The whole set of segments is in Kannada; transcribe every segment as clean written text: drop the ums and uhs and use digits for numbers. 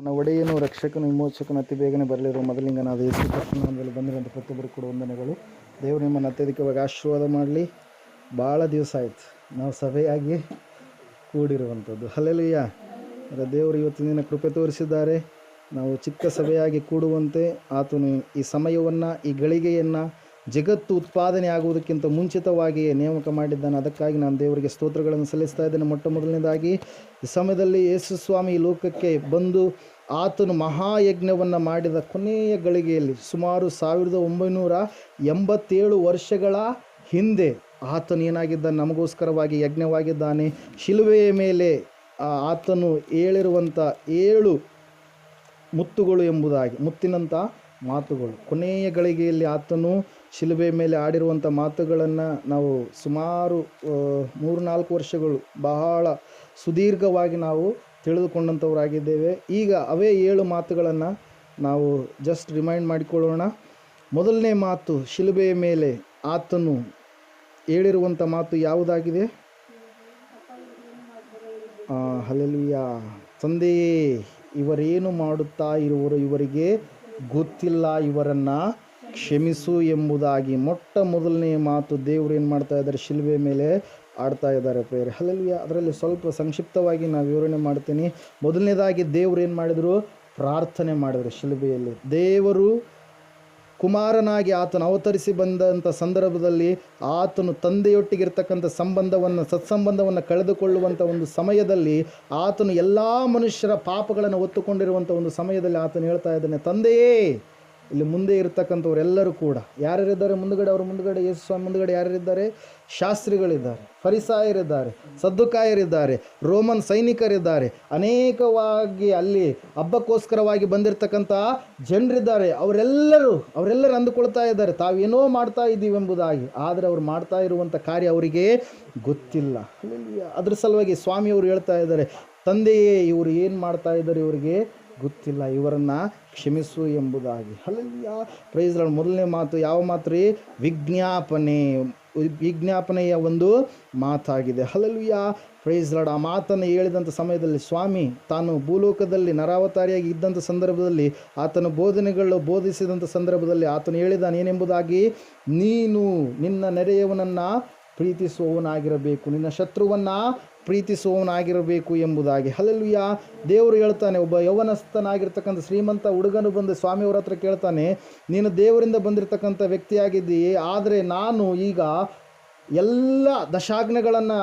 ನನ್ನ ಒಡೆಯನು ರಕ್ಷಕನು ವಿಮೋಚಕನು ಅತಿ ಬೇಗನೆ ಬರಲಿರುವ ಮೊದಲಿಂಗನಾದ ಯೇಸು ಕ್ರಿಸ್ತನಲ್ಲಿ ಬಂದಿರುವಂಥ ಪ್ರತಿಯೊಬ್ಬರು ಕೂಡ ವಂದನೆಗಳು. ದೇವರು ನಿಮ್ಮನ್ನು ಅತ್ಯಧಿಕವಾಗಿ ಆಶೀರ್ವಾದ ಮಾಡಲಿ. ಭಾಳ ದಿವಸ ಆಯಿತು ನಾವು ಸಭೆಯಾಗಿ ಕೂಡಿರುವಂಥದ್ದು. ಹಲ್ಲೆಲೂಯಾ. ದೇವರು ಇವತ್ತಿನ ದಿನ ಕೃಪೆ ತೋರಿಸಿದ್ದಾರೆ. ನಾವು ಚಿಕ್ಕ ಸಭೆಯಾಗಿ ಕೂಡುವಂತೆ ಆತನು ಈ ಸಮಯವನ್ನು, ಈ ಗಳಿಗೆಯನ್ನು ಜಗತ್ತು ಉತ್ಪಾದನೆ ಆಗುವುದಕ್ಕಿಂತ ಮುಂಚಿತವಾಗಿಯೇ ನೇಮಕ ಮಾಡಿದ್ದಾನೆ. ಅದಕ್ಕಾಗಿ ನಾನು ದೇವರಿಗೆ ಸ್ತೋತ್ರಗಳನ್ನು ಸಲ್ಲಿಸ್ತಾ ಇದ್ದೇನೆ. ಮೊಟ್ಟ ಮೊದಲನೇದಾಗಿ ಈ ಸಮಯದಲ್ಲಿ ಯೇಸು ಸ್ವಾಮಿ ಈ ಲೋಕಕ್ಕೆ ಬಂದು ಆತನು ಮಹಾಯಜ್ಞವನ್ನು ಮಾಡಿದ ಕೊನೆಯ ಗಳಿಗೆಯಲ್ಲಿ ಸುಮಾರು 1987 ವರ್ಷಗಳ ಹಿಂದೆ ಆತನು ಏನಾಗಿದ್ದಾನೆ, ನಮಗೋಸ್ಕರವಾಗಿ ಯಜ್ಞವಾಗಿದ್ದಾನೆ. ಶಿಲುವೆಯ ಮೇಲೆ ಆತನು ಹೇಳಿರುವಂಥ 7 ಮುತ್ತುಗಳು ಎಂಬುದಾಗಿ, ಮುತ್ತಿನಂಥ ಮಾತುಗಳು, ಕೊನೆಯ ಗಳಿಗೆಯಲ್ಲಿ ಆತನು ಶಿಲುಬೆ ಮೇಲೆ ಆಡಿರುವಂಥ ಮಾತುಗಳನ್ನು ನಾವು ಸುಮಾರು 3-4 ವರ್ಷಗಳು ಬಹಳ ಸುದೀರ್ಘವಾಗಿ ನಾವು ತಿಳಿದುಕೊಂಡಂಥವರಾಗಿದ್ದೇವೆ. ಈಗ ಅವೇ 7 ಮಾತುಗಳನ್ನು ನಾವು ಜಸ್ಟ್ ರಿಮೈಂಡ್ ಮಾಡಿಕೊಳ್ಳೋಣ. ಮೊದಲನೇ ಮಾತು, ಶಿಲುಬೆಯ ಮೇಲೆ ಆತನು ಹೇಳಿರುವಂಥ ಮಾತು ಯಾವುದಾಗಿದೆ? ಹಲ್ಲೆಲೂಯಾ. ತಂದೆಯೇ, ಇವರೇನು ಮಾಡುತ್ತಾ ಇರುವರು, ಇವರಿಗೆ ಗೊತ್ತಿಲ್ಲ, ಇವರನ್ನು ಕ್ಷಮಿಸು ಎಂಬುದಾಗಿ ಮೊಟ್ಟ ಮೊದಲನೇ ಮಾತು ದೇವರು ಏನು ಮಾಡ್ತಾ ಇದ್ದಾರೆ, ಶಿಲುಬೆ ಮೇಲೆ ಆಡ್ತಾ ಇದ್ದಾರೆ ಪ್ರೇರೆ. ಹಲ್ಲೆಲೂಯಾ. ಅದರಲ್ಲಿ ಸ್ವಲ್ಪ ಸಂಕ್ಷಿಪ್ತವಾಗಿ ನಾವು ವಿವರಣೆ ಮಾಡ್ತೀನಿ. ಮೊದಲನೇದಾಗಿ ದೇವರು ಏನು ಮಾಡಿದರು? ಪ್ರಾರ್ಥನೆ ಮಾಡಿದರು. ಶಿಲುಬೆಯಲ್ಲಿ ದೇವರು ಕುಮಾರನಾಗಿ ಆತನು ಅವತರಿಸಿ ಬಂದಂಥ ಸಂದರ್ಭದಲ್ಲಿ ಆತನು ತಂದೆಯೊಟ್ಟಿಗಿರ್ತಕ್ಕಂಥ ಸತ್ಸಂಬಂಧವನ್ನು ಕಳೆದುಕೊಳ್ಳುವಂಥ ಒಂದು ಸಮಯದಲ್ಲಿ ಆತನು ಎಲ್ಲ ಮನುಷ್ಯರ ಪಾಪಗಳನ್ನು ಹೊತ್ತುಕೊಂಡಿರುವಂಥ ಒಂದು ಸಮಯದಲ್ಲಿ ಆತನು ಹೇಳ್ತಾ ಇದ್ದಾನೆ, ತಂದೆಯೇ. ಇಲ್ಲಿ ಮುಂದೆ ಇರತಕ್ಕಂಥವರೆಲ್ಲರೂ ಕೂಡ ಯಾರ್ಯಾರಿದ್ದಾರೆ ಮುಂದುಗಡೆ? ಅವ್ರ ಮುಂದುಗಡೆ, ಯೇಸು ಸ್ವಾಮಿ ಮುಂದುಗಡೆ ಯಾರ್ಯಾರಿದ್ದಾರೆ? ಶಾಸ್ತ್ರಿಗಳಿದ್ದಾರೆ, ಫರಿಸಾಯರಿದ್ದಾರೆ, ಸದ್ದುಕಾಯರಿದ್ದಾರೆ, ರೋಮನ್ ಸೈನಿಕರಿದ್ದಾರೆ, ಅನೇಕವಾಗಿ ಅಲ್ಲಿ ಹಬ್ಬಕ್ಕೋಸ್ಕರವಾಗಿ ಬಂದಿರತಕ್ಕಂಥ ಜನರಿದ್ದಾರೆ. ಅವರೆಲ್ಲರೂ ಅಂದುಕೊಳ್ತಾ ಇದ್ದಾರೆ ತಾವೇನೋ ಮಾಡ್ತಾ ಇದ್ದೀವಿ ಎಂಬುದಾಗಿ. ಆದರೆ ಅವ್ರು ಮಾಡ್ತಾ ಇರುವಂಥ ಕಾರ್ಯ ಅವರಿಗೆ ಗೊತ್ತಿಲ್ಲ. ಅದ್ರ ಸಲುವಾಗಿ ಸ್ವಾಮಿಯವರು ಹೇಳ್ತಾ ಇದ್ದಾರೆ, ತಂದೆಯೇ, ಇವರು ಏನು ಮಾಡ್ತಾ ಇದ್ದಾರೆ ಇವರಿಗೆ ಗೊತ್ತಿಲ್ಲ, ಇವರನ್ನು ಕ್ಷಮಿಸು ಎಂಬುದಾಗಿ. ಹಲ್ಲೆಲೂಯಾ. Praise Lord. ಮೊದಲನೇ ಮಾತು ಯಾವ ಮಾತು ರೀ? ವಿಜ್ಞಾಪನೆಯ ಒಂದು ಮಾತಾಗಿದೆ. ಹಲ್ಲೆಲೂಯಾ. Praise Lord. ಆ ಮಾತನ್ನು ಹೇಳಿದಂಥ ಸಮಯದಲ್ಲಿ ಸ್ವಾಮಿ ತಾನು ಭೂಲೋಕದಲ್ಲಿ ನರಾವತಾರಿಯಾಗಿ ಇದ್ದಂಥ ಸಂದರ್ಭದಲ್ಲಿ ಆತನ ಬೋಧಿಸಿದಂಥ ಸಂದರ್ಭದಲ್ಲಿ ಆತನು ಹೇಳಿದಾನೆ ಏನೆಂಬುದಾಗಿ, ನೀನು ನಿನ್ನ ನೆರೆಯವನನ್ನು ಪ್ರೀತಿಸುವವನಾಗಿರಬೇಕು, ನಿನ್ನ ಶತ್ರುವನ್ನು ಪ್ರೀತಿಸುವವನಾಗಿರಬೇಕು ಎಂಬುದಾಗಿ. ಹಲ್ಲೆಲೂಯಾ. ದೇವರು ಹೇಳ್ತಾನೆ, ಒಬ್ಬ ಯೌವನಸ್ಥನಾಗಿರ್ತಕ್ಕಂಥ ಶ್ರೀಮಂತ ಹುಡುಗನು ಬಂದು ಸ್ವಾಮಿಯವರ ಹತ್ರ ಕೇಳ್ತಾನೆ, ನೀನು ದೇವರಿಂದ ಬಂದಿರತಕ್ಕಂಥ ವ್ಯಕ್ತಿಯಾಗಿದ್ದೀಯೇ, ಆದರೆ ನಾನು ಈಗ ಎಲ್ಲ ದಶಾಜ್ಞೆಗಳನ್ನು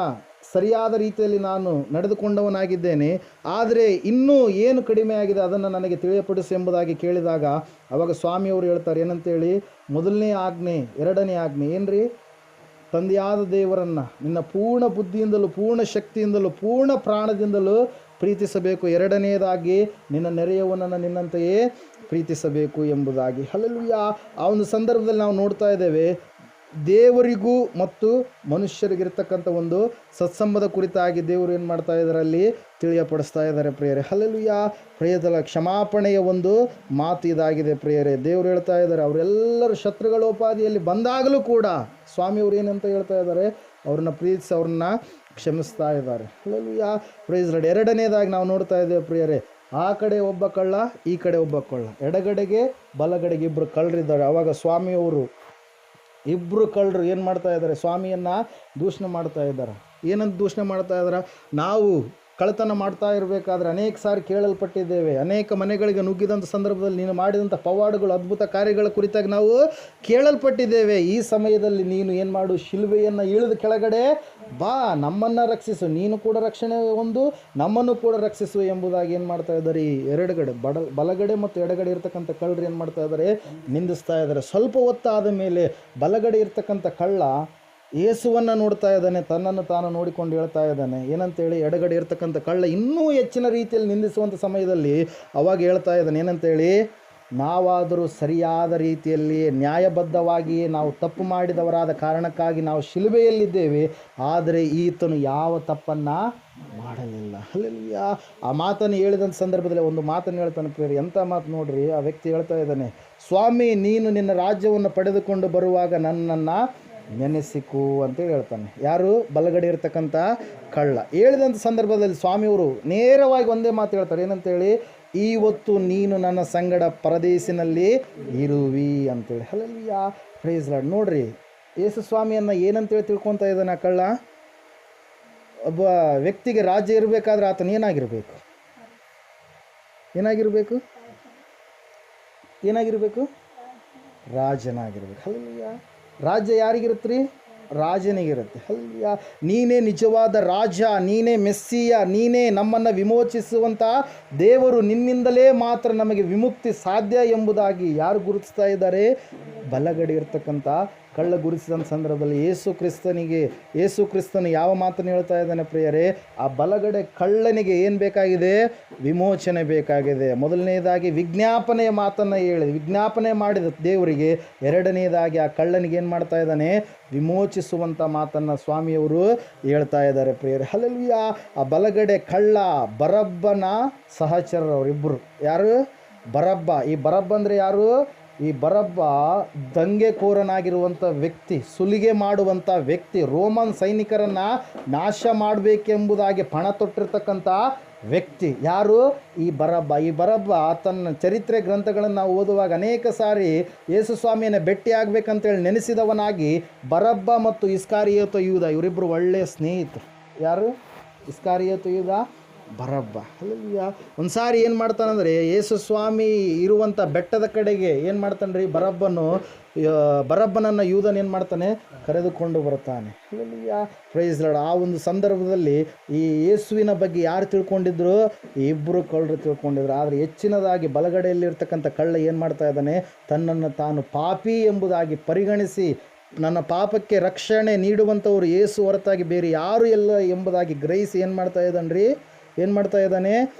ಸರಿಯಾದ ರೀತಿಯಲ್ಲಿ ನಾನು ನಡೆದುಕೊಂಡವನಾಗಿದ್ದೇನೆ, ಆದರೆ ಇನ್ನೂ ಏನು ಕಡಿಮೆ ಆಗಿದೆ ಅದನ್ನು ನನಗೆ ತಿಳಿಯಪಡಿಸು ಎಂಬುದಾಗಿ ಕೇಳಿದಾಗ ಆವಾಗ ಸ್ವಾಮಿಯವರು ಹೇಳ್ತಾರೆ ಏನಂತೇಳಿ, ಮೊದಲನೇ ಆಜ್ಞೆ, ಎರಡನೇ ಆಜ್ಞೆ ಏನ್ರಿ? ತಂದೆಯಾದ ದೇವರನ್ನು ನಿನ್ನ ಪೂರ್ಣ ಬುದ್ಧಿಯಿಂದಲೂ, ಪೂರ್ಣ ಶಕ್ತಿಯಿಂದಲೂ, ಪೂರ್ಣ ಪ್ರಾಣದಿಂದಲೂ ಪ್ರೀತಿಸಬೇಕು. ಎರಡನೆಯದಾಗಿ ನಿನ್ನ ನೆರೆಯವನನ್ನು ನಿನ್ನಂತೆಯೇ ಪ್ರೀತಿಸಬೇಕು ಎಂಬುದಾಗಿ. ಹಲ್ಲೆಲೂಯಾ. ಆ ಒಂದು ಸಂದರ್ಭದಲ್ಲಿ ನಾವು ನೋಡ್ತಾ ಇದ್ದೇವೆ, ದೇವರಿಗೂ ಮತ್ತು ಮನುಷ್ಯರಿಗಿರ್ತಕ್ಕಂಥ ಒಂದು ಸತ್ಸಂಬಂಧ ಕುರಿತಾಗಿ ದೇವರು ಏನು ಮಾಡ್ತಾ ಇದ್ದಾರೆ, ಅಲ್ಲಿ ತಿಳಿಯಪಡಿಸ್ತಾ ಇದ್ದಾರೆ ಪ್ರಿಯರೇ. ಹಲ್ಲೆಲೂಯಾ. ಪ್ರಿಯದಲ್ಲ, ಕ್ಷಮಾಪಣೆಯ ಒಂದು ಮಾತು ಇದಾಗಿದೆ ಪ್ರಿಯರೇ. ದೇವರು ಹೇಳ್ತಾ ಇದ್ದಾರೆ, ಅವರೆಲ್ಲರೂ ಶತ್ರುಗಳೋಪಾದಿಯಲ್ಲಿ ಬಂದಾಗಲೂ ಕೂಡ ಸ್ವಾಮಿಯವರು ಏನಂತ ಹೇಳ್ತಾ ಇದ್ದಾರೆ, ಅವ್ರನ್ನ ಪ್ರೀತಿಸಿ ಅವ್ರನ್ನ ಕ್ಷಮಿಸ್ತಾ ಇದ್ದಾರೆ. ಹಲ್ಲೆಲೂಯಾ. Praise Lord. ಎರಡನೇದಾಗಿ ನಾವು ನೋಡ್ತಾ ಇದ್ದೇವೆ ಪ್ರಿಯರೇ, ಆ ಕಡೆ ಒಬ್ಬ ಕಳ್ಳ, ಈ ಕಡೆ ಒಬ್ಬ ಕಳ್ಳ, ಎಡಗಡೆಗೆ ಬಲಗಡೆಗೆ 2 ಕಳ್ಳರಿದ್ದಾರೆ. ಆವಾಗ ಸ್ವಾಮಿಯವರು 2 ಕಳ್ಳರು ಏನು ಮಾಡ್ತಾ ಇದ್ದಾರೆ, ಸ್ವಾಮಿಯನ್ನು ದೂಷಣೆ ಮಾಡ್ತಾ ಇದ್ದಾರೆ. ಏನಂತ ದೂಷಣೆ ಮಾಡ್ತಾ ಇದ್ದಾರೆ? ನಾವು ಕಳ್ಳತನ ಮಾಡ್ತಾ ಇರಬೇಕಾದ್ರೆ ಅನೇಕ ಸಾರಿ ಕೇಳಲ್ಪಟ್ಟಿದ್ದೇವೆ, ಅನೇಕ ಮನೆಗಳಿಗೆ ನುಗ್ಗಿದಂಥ ಸಂದರ್ಭದಲ್ಲಿ ನೀನು ಮಾಡಿದಂಥ ಪವಾಡಗಳು, ಅದ್ಭುತ ಕಾರ್ಯಗಳ ಕುರಿತಾಗಿ ನಾವು ಕೇಳಲ್ಪಟ್ಟಿದ್ದೇವೆ. ಈ ಸಮಯದಲ್ಲಿ ನೀನು ಏನು ಮಾಡು, ಶಿಲುಬೆಯನ್ನು ಇಳಿದು ಕೆಳಗಡೆ ಬಾ, ನಮ್ಮನ್ನು ರಕ್ಷಿಸು, ನೀನು ಕೂಡ ರಕ್ಷಣೆ ಒಂದು, ನಮ್ಮನ್ನು ಕೂಡ ರಕ್ಷಿಸು ಎಂಬುದಾಗಿ ಏನು ಮಾಡ್ತಾ ಇದ್ದಾರೆ, ಈ ಎರಡುಗಡೆ ಬಲಗಡೆ ಮತ್ತು ಎಡಗಡೆ ಇರ್ತಕ್ಕಂಥ ಕಳ್ಳರು ಏನು ಮಾಡ್ತಾ ಇದ್ದಾರೆ, ನಿಂದಿಸ್ತಾ ಇದ್ದಾರೆ. ಸ್ವಲ್ಪ ಹೊತ್ತಾದ ಮೇಲೆ ಬಲಗಡೆ ಇರ್ತಕ್ಕಂಥ ಕಳ್ಳ ಯೇಸುವನ್ನು ನೋಡ್ತಾ ಇದ್ದಾನೆ, ತನ್ನನ್ನು ತಾನು ನೋಡಿಕೊಂಡು ಹೇಳ್ತಾ ಇದ್ದಾನೆ ಏನಂತೇಳಿ, ಎಡಗಡೆ ಇರ್ತಕ್ಕಂಥ ಕಳ್ಳ ಇನ್ನೂ ಹೆಚ್ಚಿನ ರೀತಿಯಲ್ಲಿ ನಿಂದಿಸುವಂಥ ಸಮಯದಲ್ಲಿ ಅವಾಗ ಹೇಳ್ತಾ ಇದ್ದಾನೆ ಏನಂತೇಳಿ, ನಾವಾದರೂ ಸರಿಯಾದ ರೀತಿಯಲ್ಲಿ ನ್ಯಾಯಬದ್ಧವಾಗಿ ನಾವು ತಪ್ಪು ಮಾಡಿದವರಾದ ಕಾರಣಕ್ಕಾಗಿ ನಾವು ಶಿಲುಬೆಯಲ್ಲಿದ್ದೇವೆ, ಆದರೆ ಈತನು ಯಾವ ತಪ್ಪನ್ನು ಮಾಡಲಿಲ್ಲ. ಹಲ್ಲೆಲೂಯಾ. ಆ ಮಾತನ್ನು ಹೇಳಿದಂಥ ಸಂದರ್ಭದಲ್ಲಿ ಒಂದು ಮಾತನ್ನು ಹೇಳ್ತಾನೆ ಪ್ರಿಯರೇ. ಎಂಥ ಮಾತು ನೋಡ್ರಿ. ಆ ವ್ಯಕ್ತಿ ಹೇಳ್ತಾ ಇದ್ದಾನೆ, ಸ್ವಾಮಿ ನೀನು ನಿನ್ನ ರಾಜ್ಯವನ್ನು ಪಡೆದುಕೊಂಡು ಬರುವಾಗ ನನ್ನನ್ನು ನೆನೆಸಿಕು ಅಂತೇಳಿ ಹೇಳ್ತಾನೆ. ಯಾರು? ಬಲಗಡೆ ಇರ್ತಕ್ಕಂಥ ಕಳ್ಳ. ಹೇಳಿದಂಥ ಸಂದರ್ಭದಲ್ಲಿ ಸ್ವಾಮಿಯವರು ನೇರವಾಗಿ ಒಂದೇ ಮಾತು ಹೇಳ್ತಾರೆ ಏನಂತೇಳಿ, ಇವತ್ತು ನೀನು ನನ್ನ ಸಂಗಡ ಪರದೇಶಿನಲ್ಲಿ ಇರುವಿ ಅಂತೇಳಿ. Hallelujah, praise Lord. ನೋಡ್ರಿ, ಯೇಸು ಸ್ವಾಮಿಯನ್ನು ಏನಂತೇಳಿ ತಿಳ್ಕೊತಾ ಇದ್ದಾನೆ ಆ ಕಳ್ಳ. ಒಬ್ಬ ವ್ಯಕ್ತಿಗೆ ರಾಜ್ಯ ಇರಬೇಕಾದ್ರೆ ಆತನ ಏನಾಗಿರಬೇಕು? ಏನಾಗಿರಬೇಕು? ರಾಜನಾಗಿರ್ಬೇಕು. ಹಲ್ಲೆಲೂಯಾ. ರಾಜ್ಯ ಯಾರಿಗಿರುತ್ತೆ ರೀ? ರಾಜನಿಗಿರುತ್ತೆ. ಹಲ್ಲೆಲೂಯಾ. ನೀನೇ ನಿಜವಾದ ರಾಜ, ನೀನೇ ಮೆಸ್ಸಿಯ, ನೀನೇ ನಮ್ಮನ್ನು ವಿಮೋಚಿಸುವಂಥ ದೇವರು, ನಿನ್ನಿಂದಲೇ ಮಾತ್ರ ನಮಗೆ ವಿಮುಕ್ತಿ ಸಾಧ್ಯ ಎಂಬುದಾಗಿ ಯಾರು ಗುರುತಿಸ್ತಾ ಇದ್ದಾರೆ? ಬಲಗಡೆ ಇರ್ತಕ್ಕಂಥ ಕಳ್ಳ ಗುರುತಿಸಿದ ಸಂದರ್ಭದಲ್ಲಿ ಯೇಸು ಕ್ರಿಸ್ತನು ಯಾವ ಮಾತನ್ನು ಹೇಳ್ತಾ ಇದ್ದಾನೆ ಪ್ರಿಯರೇ? ಆ ಬಲಗಡೆ ಕಳ್ಳನಿಗೆ ಏನು ಬೇಕಾಗಿದೆ? ವಿಮೋಚನೆ ಬೇಕಾಗಿದೆ. ಮೊದಲನೇದಾಗಿ ವಿಜ್ಞಾಪನೆಯ ಮಾತನ್ನು ವಿಜ್ಞಾಪನೆ ಮಾಡಿದ ದೇವರಿಗೆ. ಎರಡನೇದಾಗಿ ಆ ಕಳ್ಳನಿಗೆ ಏನು ಮಾಡ್ತಾ ಇದ್ದಾನೆ? ವಿಮೋಚಿಸುವಂಥ ಮಾತನ್ನು ಸ್ವಾಮಿಯವರು ಹೇಳ್ತಾ ಇದ್ದಾರೆ ಪ್ರಿಯರೇ. ಹಲ್ಲೆಲೂಯಾ. ಆ ಬಲಗಡೆ ಕಳ್ಳ ಬರಬ್ಬನ ಸಹಚರರು ಅವರಿಬ್ಬರು. ಯಾರು? ಬರಬ್ಬ. ಈ ಬರಬ್ಬ ಅಂದರೆ ಯಾರು? ಈ ಬರಬ್ಬ ದಂಗೆಕೋರನಾಗಿರುವಂಥ ವ್ಯಕ್ತಿ, ಸುಲಿಗೆ ಮಾಡುವಂಥ ವ್ಯಕ್ತಿ, ರೋಮನ್ ಸೈನಿಕರನ್ನು ನಾಶ ಮಾಡಬೇಕೆಂಬುದಾಗಿ ಪಣ ತೊಟ್ಟಿರ್ತಕ್ಕಂಥ ವ್ಯಕ್ತಿ. ಯಾರು? ಈ ಬರಬ್ಬ ತನ್ನ ಚರಿತ್ರೆ ಗ್ರಂಥಗಳನ್ನು ನಾವು ಓದುವಾಗ ಅನೇಕ ಸಾರಿ ಯೇಸು ಸ್ವಾಮಿಯನ್ನು ಭೇಟಿ ಆಗಬೇಕಂತೇಳಿ ನೆನೆಸಿದವನಾಗಿ ಬರಬ್ಬ ಮತ್ತು ಇಸ್ಕಾರಿಯೋತ ಯೂದ ಇವರಿಬ್ಬರು ಒಳ್ಳೆಯ ಸ್ನೇಹಿತರು. ಯಾರು? ಇಸ್ಕಾರಿಯೋತ ಯೂದ, ಬರಬ್ಬ. ಹಲ್ಲೆಲೂಯಾ. ಒಂದು ಸಾರಿ ಏನು ಮಾಡ್ತಾನಂದರೆ, ಯೇಸು ಸ್ವಾಮಿ ಇರುವಂಥ ಬೆಟ್ಟದ ಕಡೆಗೆ ಏನು ಮಾಡ್ತಾನೆ ರೀ? ಬರಬ್ಬನನ್ನು ಯೂದನ್ ಏನು ಮಾಡ್ತಾನೆ? ಕರೆದುಕೊಂಡು ಬರ್ತಾನೆ. Hallelujah, praise Lord. ಆ ಒಂದು ಸಂದರ್ಭದಲ್ಲಿ ಈ ಯೇಸುವಿನ ಬಗ್ಗೆ ಯಾರು ತಿಳ್ಕೊಂಡಿದ್ರು? ಈ ಇಬ್ಬರು ಕಳ್ಳರು ತಿಳ್ಕೊಂಡಿದ್ರು. ಆದರೆ ಹೆಚ್ಚಿನದಾಗಿ ಬಲಗಡೆಯಲ್ಲಿರ್ತಕ್ಕಂಥ ಕಳ್ಳ ಏನು ಮಾಡ್ತಾ ಇದ್ದಾನೆ? ತನ್ನನ್ನು ತಾನು ಪಾಪಿ ಎಂಬುದಾಗಿ ಪರಿಗಣಿಸಿ, ನನ್ನ ಪಾಪಕ್ಕೆ ರಕ್ಷಣೆ ನೀಡುವಂಥವ್ರು ಯೇಸು ಹೊರತಾಗಿ ಬೇರೆ ಯಾರು ಇಲ್ಲ ಎಂಬುದಾಗಿ ಗ್ರಹಿಸಿ ಏನು ಮಾಡ್ತಾ ಇದ್ದಾನೆ?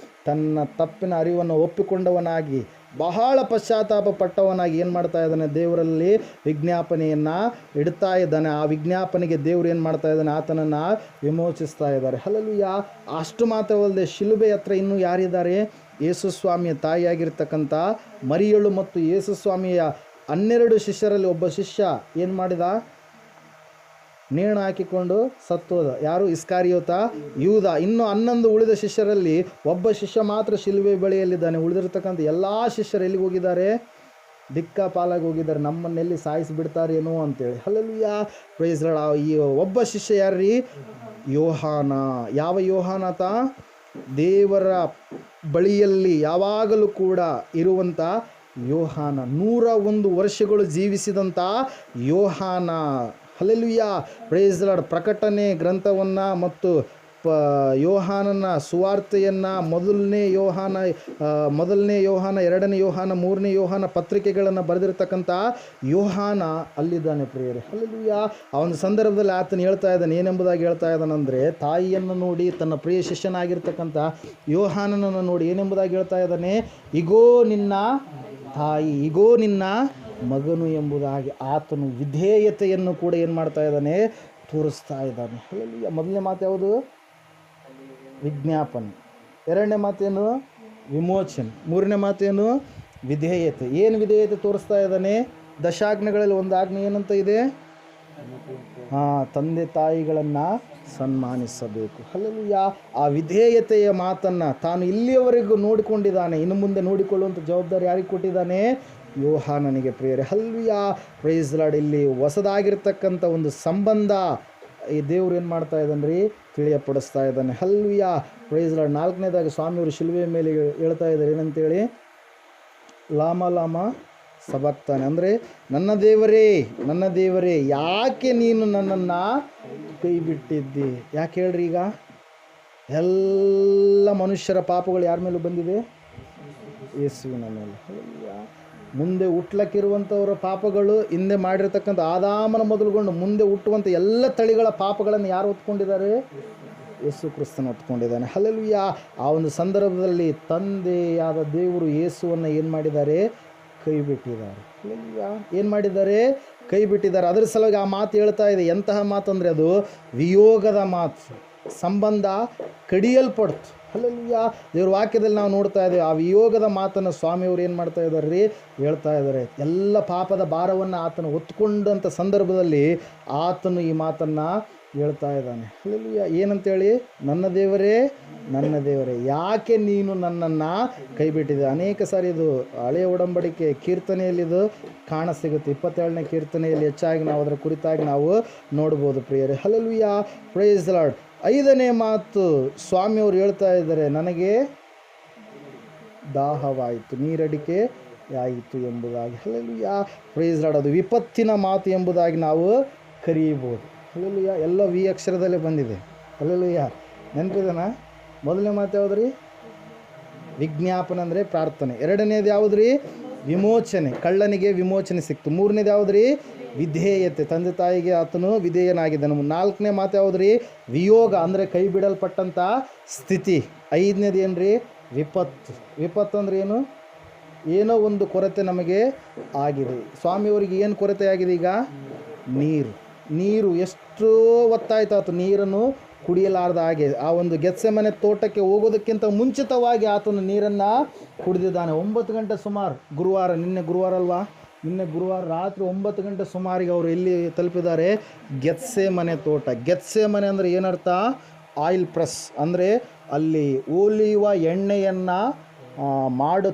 ತನ್ನ ತಪ್ಪಿನ ಅರಿವನ್ನು ಒಪ್ಪಿಕೊಂಡವನಾಗಿ, ಬಹಳ ಪಶ್ಚಾತ್ತಾಪ ಪಟ್ಟವನಾಗಿ ಏನು ಮಾಡ್ತಾ ಇದ್ದಾನೆ? ದೇವರಲ್ಲಿ ವಿಜ್ಞಾಪನೆಯನ್ನು ಇಡ್ತಾ ಇದ್ದಾನೆ. ಆ ವಿಜ್ಞಾಪನೆಗೆ ದೇವರು ಏನು ಮಾಡ್ತಾ ಇದ್ದಾನೆ? ಆತನನ್ನು ವಿಮೋಚಿಸ್ತಾ ಇದ್ದಾರೆ. ಹಲ್ಲೆಲೂಯಾ. ಅಷ್ಟು ಮಾತ್ರವಲ್ಲದೆ ಶಿಲುಬೆ ಹತ್ರ ಇನ್ನೂ ಯಾರಿದ್ದಾರೆ? ಯೇಸು ಸ್ವಾಮಿಯ ತಾಯಿಯಾಗಿರ್ತಕ್ಕಂಥ ಮರಿಯಳು ಮತ್ತು ಯೇಸು ಸ್ವಾಮಿಯ 12 ಶಿಷ್ಯರಲ್ಲಿ ಒಬ್ಬ ಶಿಷ್ಯ ಏನು ಮಾಡಿದ? ನೇಣು ಹಾಕಿಕೊಂಡು ಸತ್ತೋದ. ಯಾರು? ಇಸ್ಕಾರಿಯೋತ ಯೂದ. ಇನ್ನು 11 ಉಳಿದ ಶಿಷ್ಯರಲ್ಲಿ ಒಬ್ಬ ಶಿಷ್ಯ ಮಾತ್ರ ಶಿಲುಬೆ ಬಳಿಯಲ್ಲಿದ್ದಾನೆ. ಉಳಿದಿರ್ತಕ್ಕಂಥ ಎಲ್ಲ ಶಿಷ್ಯರು ಎಲ್ಲಿಗೆ ಹೋಗಿದ್ದಾರೆ? ದಿಕ್ಕಾಪಾಲಾಗಿ ಹೋಗಿದ್ದಾರೆ. ನಮ್ಮನ್ನೆಲ್ಲಿ ಸಾಯಿಸಿಬಿಡ್ತಾರೇನೋ ಅಂತೇಳಿ. Hallelujah, praise Lord. ಈ ಒಬ್ಬ ಶಿಷ್ಯ ಯಾರ್ರೀ? ಯೋಹಾನ. ಯಾವ ಯೋಹಾನಾತ? ದೇವರ ಬಳಿಯಲ್ಲಿ ಯಾವಾಗಲೂ ಕೂಡ ಇರುವಂಥ ಯೋಹಾನ. 101 ವರ್ಷಗಳು ಜೀವಿಸಿದಂಥ ಯೋಹಾನ. Hallelujah, praise Lord. ಪ್ರಕಟಣೆ ಗ್ರಂಥವನ್ನು ಮತ್ತು ಯೋಹಾನನ ಸುವಾರ್ತೆಯನ್ನು, ಮೊದಲನೇ ಯೋಹಾನ, 2ನೇ ಯೋಹಾನ, 3ನೇ ಯೋಹಾನ ಪತ್ರಿಕೆಗಳನ್ನು ಬರೆದಿರ್ತಕ್ಕಂಥ ಯೋಹಾನ ಅಲ್ಲಿದ್ದಾನೆ ಪ್ರಿಯರೇ. ಹಲ್ಲೆಲೂಯಾ. ಆ ಒಂದು ಸಂದರ್ಭದಲ್ಲಿ ಆತನು ಹೇಳ್ತಾ ಇದ್ದಾನೆ, ಏನೆಂಬುದಾಗಿ ಹೇಳ್ತಾ ಇದ್ದಾನೆಂದರೆ, ತಾಯಿಯನ್ನು ನೋಡಿ, ತನ್ನ ಪ್ರಿಯ ಶಿಷ್ಯನಾಗಿರ್ತಕ್ಕಂಥ ಯೋಹಾನನನ್ನು ನೋಡಿ ಏನೆಂಬುದಾಗಿ ಹೇಳ್ತಾ ಇದ್ದಾನೆ? ಇಗೋ ನಿನ್ನ ತಾಯಿ, ಇಗೋ ನಿನ್ನ ಮಗನು ಎಂಬುದಾಗಿ ಆತನು ವಿಧೇಯತೆಯನ್ನು ಕೂಡ ಏನು ಮಾಡ್ತಾ ಇದ್ದಾನೆ? ತೋರಿಸ್ತಾ ಇದ್ದಾನೆ. ಹಲ್ಲೆಲೂಯಾ. ಮೊದಲನೇ ಮಾತು ಯಾವುದು? ವಿಜ್ಞಾಪನೆ. ಎರಡನೇ ಮಾತೇನು? ವಿಮೋಚನೆ. ಮೂರನೇ ಮಾತೇನು? ವಿಧೇಯತೆ. ಏನು ವಿಧೇಯತೆ ತೋರಿಸ್ತಾ ಇದ್ದಾನೆ? ದಶಾಜ್ಞೆಗಳಲ್ಲಿ ಒಂದು ಆಜ್ಞೆ ಏನಂತ ಇದೆ? ತಂದೆ ತಾಯಿಗಳನ್ನು ಸನ್ಮಾನಿಸಬೇಕು. ಹಲ್ಲೆಲೂಯಾ. ಆ ವಿಧೇಯತೆಯ ಮಾತನ್ನು ತಾನು ಇಲ್ಲಿಯವರೆಗೂ ನೋಡಿಕೊಂಡಿದ್ದಾನೆ. ಇನ್ನು ಮುಂದೆ ನೋಡಿಕೊಳ್ಳುವಂಥ ಜವಾಬ್ದಾರಿ ಯಾರಿಗೆ ಕೊಟ್ಟಿದ್ದಾನೆ? ಯೋಹಾನನಿಗೆ ಪ್ರಿಯರೇ. Hallelujah, praise Lord. ಇಲ್ಲಿ ಹೊಸದಾಗಿರ್ತಕ್ಕಂಥ ಒಂದು ಸಂಬಂಧ ಈ ದೇವ್ರು ಏನು ಮಾಡ್ತಾ ಇದ್ದಾನೆ? ತಿಳಿಯಪಡಿಸ್ತಾ ಇದ್ದಾನೆ. Hallelujah, praise lord. 4ನೇದಾಗಿ ಸ್ವಾಮಿಯವರು ಶಿಲುಬೆಯ ಮೇಲೆ ಹೇಳ್ತಾ ಇದ್ದಾರೆ ಏನಂತೇಳಿ? ಲಾಮ ಲಾಮ ಸಬಕ್ತಾನೆ. ಅಂದರೆ ನನ್ನ ದೇವರೇ ಯಾಕೆ ನೀನು ನನ್ನನ್ನು ಕೈ ಬಿಟ್ಟಿದ್ದಿ? ಯಾಕೆ ಹೇಳ್ರಿ? ಈಗ ಎಲ್ಲ ಮನುಷ್ಯರ ಪಾಪಗಳು ಯಾರ ಮೇಲೂ ಬಂದಿದೆ? ಯೇಸುವಿನ ಮೇಲೆ. ಮುಂದೆ ಹುಟ್ಲಕ್ಕಿರುವಂಥವರ ಪಾಪಗಳು, ಹಿಂದೆ ಮಾಡಿರ್ತಕ್ಕಂಥ ಆದಾಮನ ಮೊದಲುಗೊಂಡು ಮುಂದೆ ಹುಟ್ಟುವಂಥ ಎಲ್ಲ ತಳಿಗಳ ಪಾಪಗಳನ್ನು ಯಾರು ಹೊತ್ಕೊಂಡಿದ್ದಾರೆ? ಯೇಸು ಕ್ರಿಸ್ತನ ಹೊತ್ಕೊಂಡಿದ್ದಾನೆ. ಹಲ್ಲೆಲೂಯಾ. ಆ ಒಂದು ಸಂದರ್ಭದಲ್ಲಿ ತಂದೆಯಾದ ದೇವರು ಯೇಸುವನ್ನು ಏನು ಮಾಡಿದ್ದಾರೆ? ಕೈ ಬಿಟ್ಟಿದ್ದಾರೆ. ಹಲ್ಲೆಲೂಯಾ. ಏನು ಮಾಡಿದ್ದಾರೆ? ಕೈ ಬಿಟ್ಟಿದ್ದಾರೆ. ಅದರ ಸಲುವಾಗಿ ಆ ಮಾತು ಹೇಳ್ತಾ ಇದೆ. ಎಂತಹ ಮಾತು ಅಂದರೆ ಅದು ವಿಯೋಗದ ಮಾತು. ಸಂಬಂಧ ಕಡಿಯಲ್ಪಡ್ತು. ಹಲ್ಲೆಲೂಯಾ. ದೇವ್ರ ವಾಕ್ಯದಲ್ಲಿ ನಾವು ನೋಡ್ತಾ ಇದ್ದೇವೆ. ಆ ವಿಯೋಗದ ಮಾತನ್ನು ಸ್ವಾಮಿಯವರು ಏನು ಮಾಡ್ತಾ ಇದ್ದಾರೆ ರೀ? ಹೇಳ್ತಾ ಇದ್ದಾರೆ. ಎಲ್ಲ ಪಾಪದ ಭಾರವನ್ನು ಆತನು ಹೊತ್ಕೊಂಡಂಥ ಸಂದರ್ಭದಲ್ಲಿ ಆತನು ಈ ಮಾತನ್ನು ಹೇಳ್ತಾ ಇದ್ದಾನೆ. ಹಲ್ಲೆಲೂಯಾ. ಏನಂತೇಳಿ? ನನ್ನ ದೇವರೇ, ನನ್ನ ದೇವರೇ, ಯಾಕೆ ನೀನು ನನ್ನನ್ನು ಕೈ ಬಿಟ್ಟಿದೆ. ಅನೇಕ ಸಾರಿ ಇದು ಹಳೆಯ ಒಡಂಬಡಿಕೆ ಕೀರ್ತನೆಯಲ್ಲಿದು ಕಾಣಸಿಗುತ್ತೆ. 27ನೇ ಕೀರ್ತನೆಯಲ್ಲಿ ಹೆಚ್ಚಾಗಿ ನಾವು ಅದರ ಕುರಿತಾಗಿ ನಾವು ನೋಡ್ಬೋದು ಪ್ರಿಯರೇ. Hallelujah, praise the lord. 5ನೇ ಮಾತು ಸ್ವಾಮಿಯವರು ಹೇಳ್ತಾ ಇದ್ದಾರೆ, ನನಗೆ ದಾಹವಾಯಿತು, ನೀರಡಿಕೆ ಆಯಿತು ಎಂಬುದಾಗಿ. Hallelujah, praise the lord. ಅದು ವಿಪತ್ತಿನ ಮಾತು ಎಂಬುದಾಗಿ ನಾವು ಕರೆಯಬಹುದು. ಹಲ್ಲೆಲೂಯಾ. ಎಲ್ಲ ವಿ ಅಕ್ಷರದಲ್ಲೇ ಬಂದಿದೆ. ಹಲ್ಲೆಲೂಯಾ. ನೆನಪಿದೆನಾ? ಮೊದಲನೇ ಮಾತು ಯಾವುದು ರೀ? ವಿಜ್ಞಾಪನೆ ಅಂದರೆ ಪ್ರಾರ್ಥನೆ. ಎರಡನೇದು ಯಾವುದು ರೀ? ವಿಮೋಚನೆ, ಕಳ್ಳನಿಗೆ ವಿಮೋಚನೆ ಸಿಕ್ತು. ಮೂರನೇದು ಯಾವುದು ರೀ? ವಿಧೇಯತೆ, ತಂದೆ ತಾಯಿಗೆ ಆತನು ವಿಧೇಯನಾಗಿದ್ದನು. 4ನೇ ಮಾತು ಯಾವುದು ರೀ? ವಿಯೋಗ ಅಂದರೆ ಕೈ ಬಿಡಲ್ಪಟ್ಟಂಥ ಸ್ಥಿತಿ. 5ನೇದು ಏನು ರೀ? ವಿಪತ್ತು. ವಿಪತ್ತು ಅಂದರೆ ಏನು? ಏನೋ ಒಂದು ಕೊರತೆ ನಮಗೆ ಆಗಿದೆ. ಸ್ವಾಮಿಯವರಿಗೆ ಏನು ಕೊರತೆ ಆಗಿದೆ ಈಗ? ನೀರು ಎಷ್ಟೋ ಹೊತ್ತಾಯ್ತು ಆತ ನೀರನ್ನು ಕುಡಿಯಲಾರ್ದ ಹಾಗೆ. ಆ ಒಂದು ಗೆತ್ಸೆಮನೆ ತೋಟಕ್ಕೆ ಹೋಗೋದಕ್ಕಿಂತ ಮುಂಚಿತವಾಗಿ ಆತನು ನೀರನ್ನು ಕುಡಿದಿದ್ದಾನೆ. 9 ಗಂಟೆ ಸುಮಾರು, ಗುರುವಾರ, ನಿನ್ನೆ ಗುರುವಾರ ಅಲ್ವಾ? ನಿನ್ನೆ ಗುರುವಾರ ರಾತ್ರಿ 9 ಗಂಟೆ ಸುಮಾರಿಗೆ ಅವರು ಎಲ್ಲಿ ತಲುಪಿದ್ದಾರೆ? ಗೆತ್ಸೆಮನೆ ತೋಟ. ಗೆತ್ಸೆಮನೆ ಅಂದರೆ ಏನರ್ಥ? ಆಯಿಲ್ ಪ್ರೆಸ್, ಅಂದರೆ ಅಲ್ಲಿ ಒಲಿಯುವ ಎಣ್ಣೆಯನ್ನು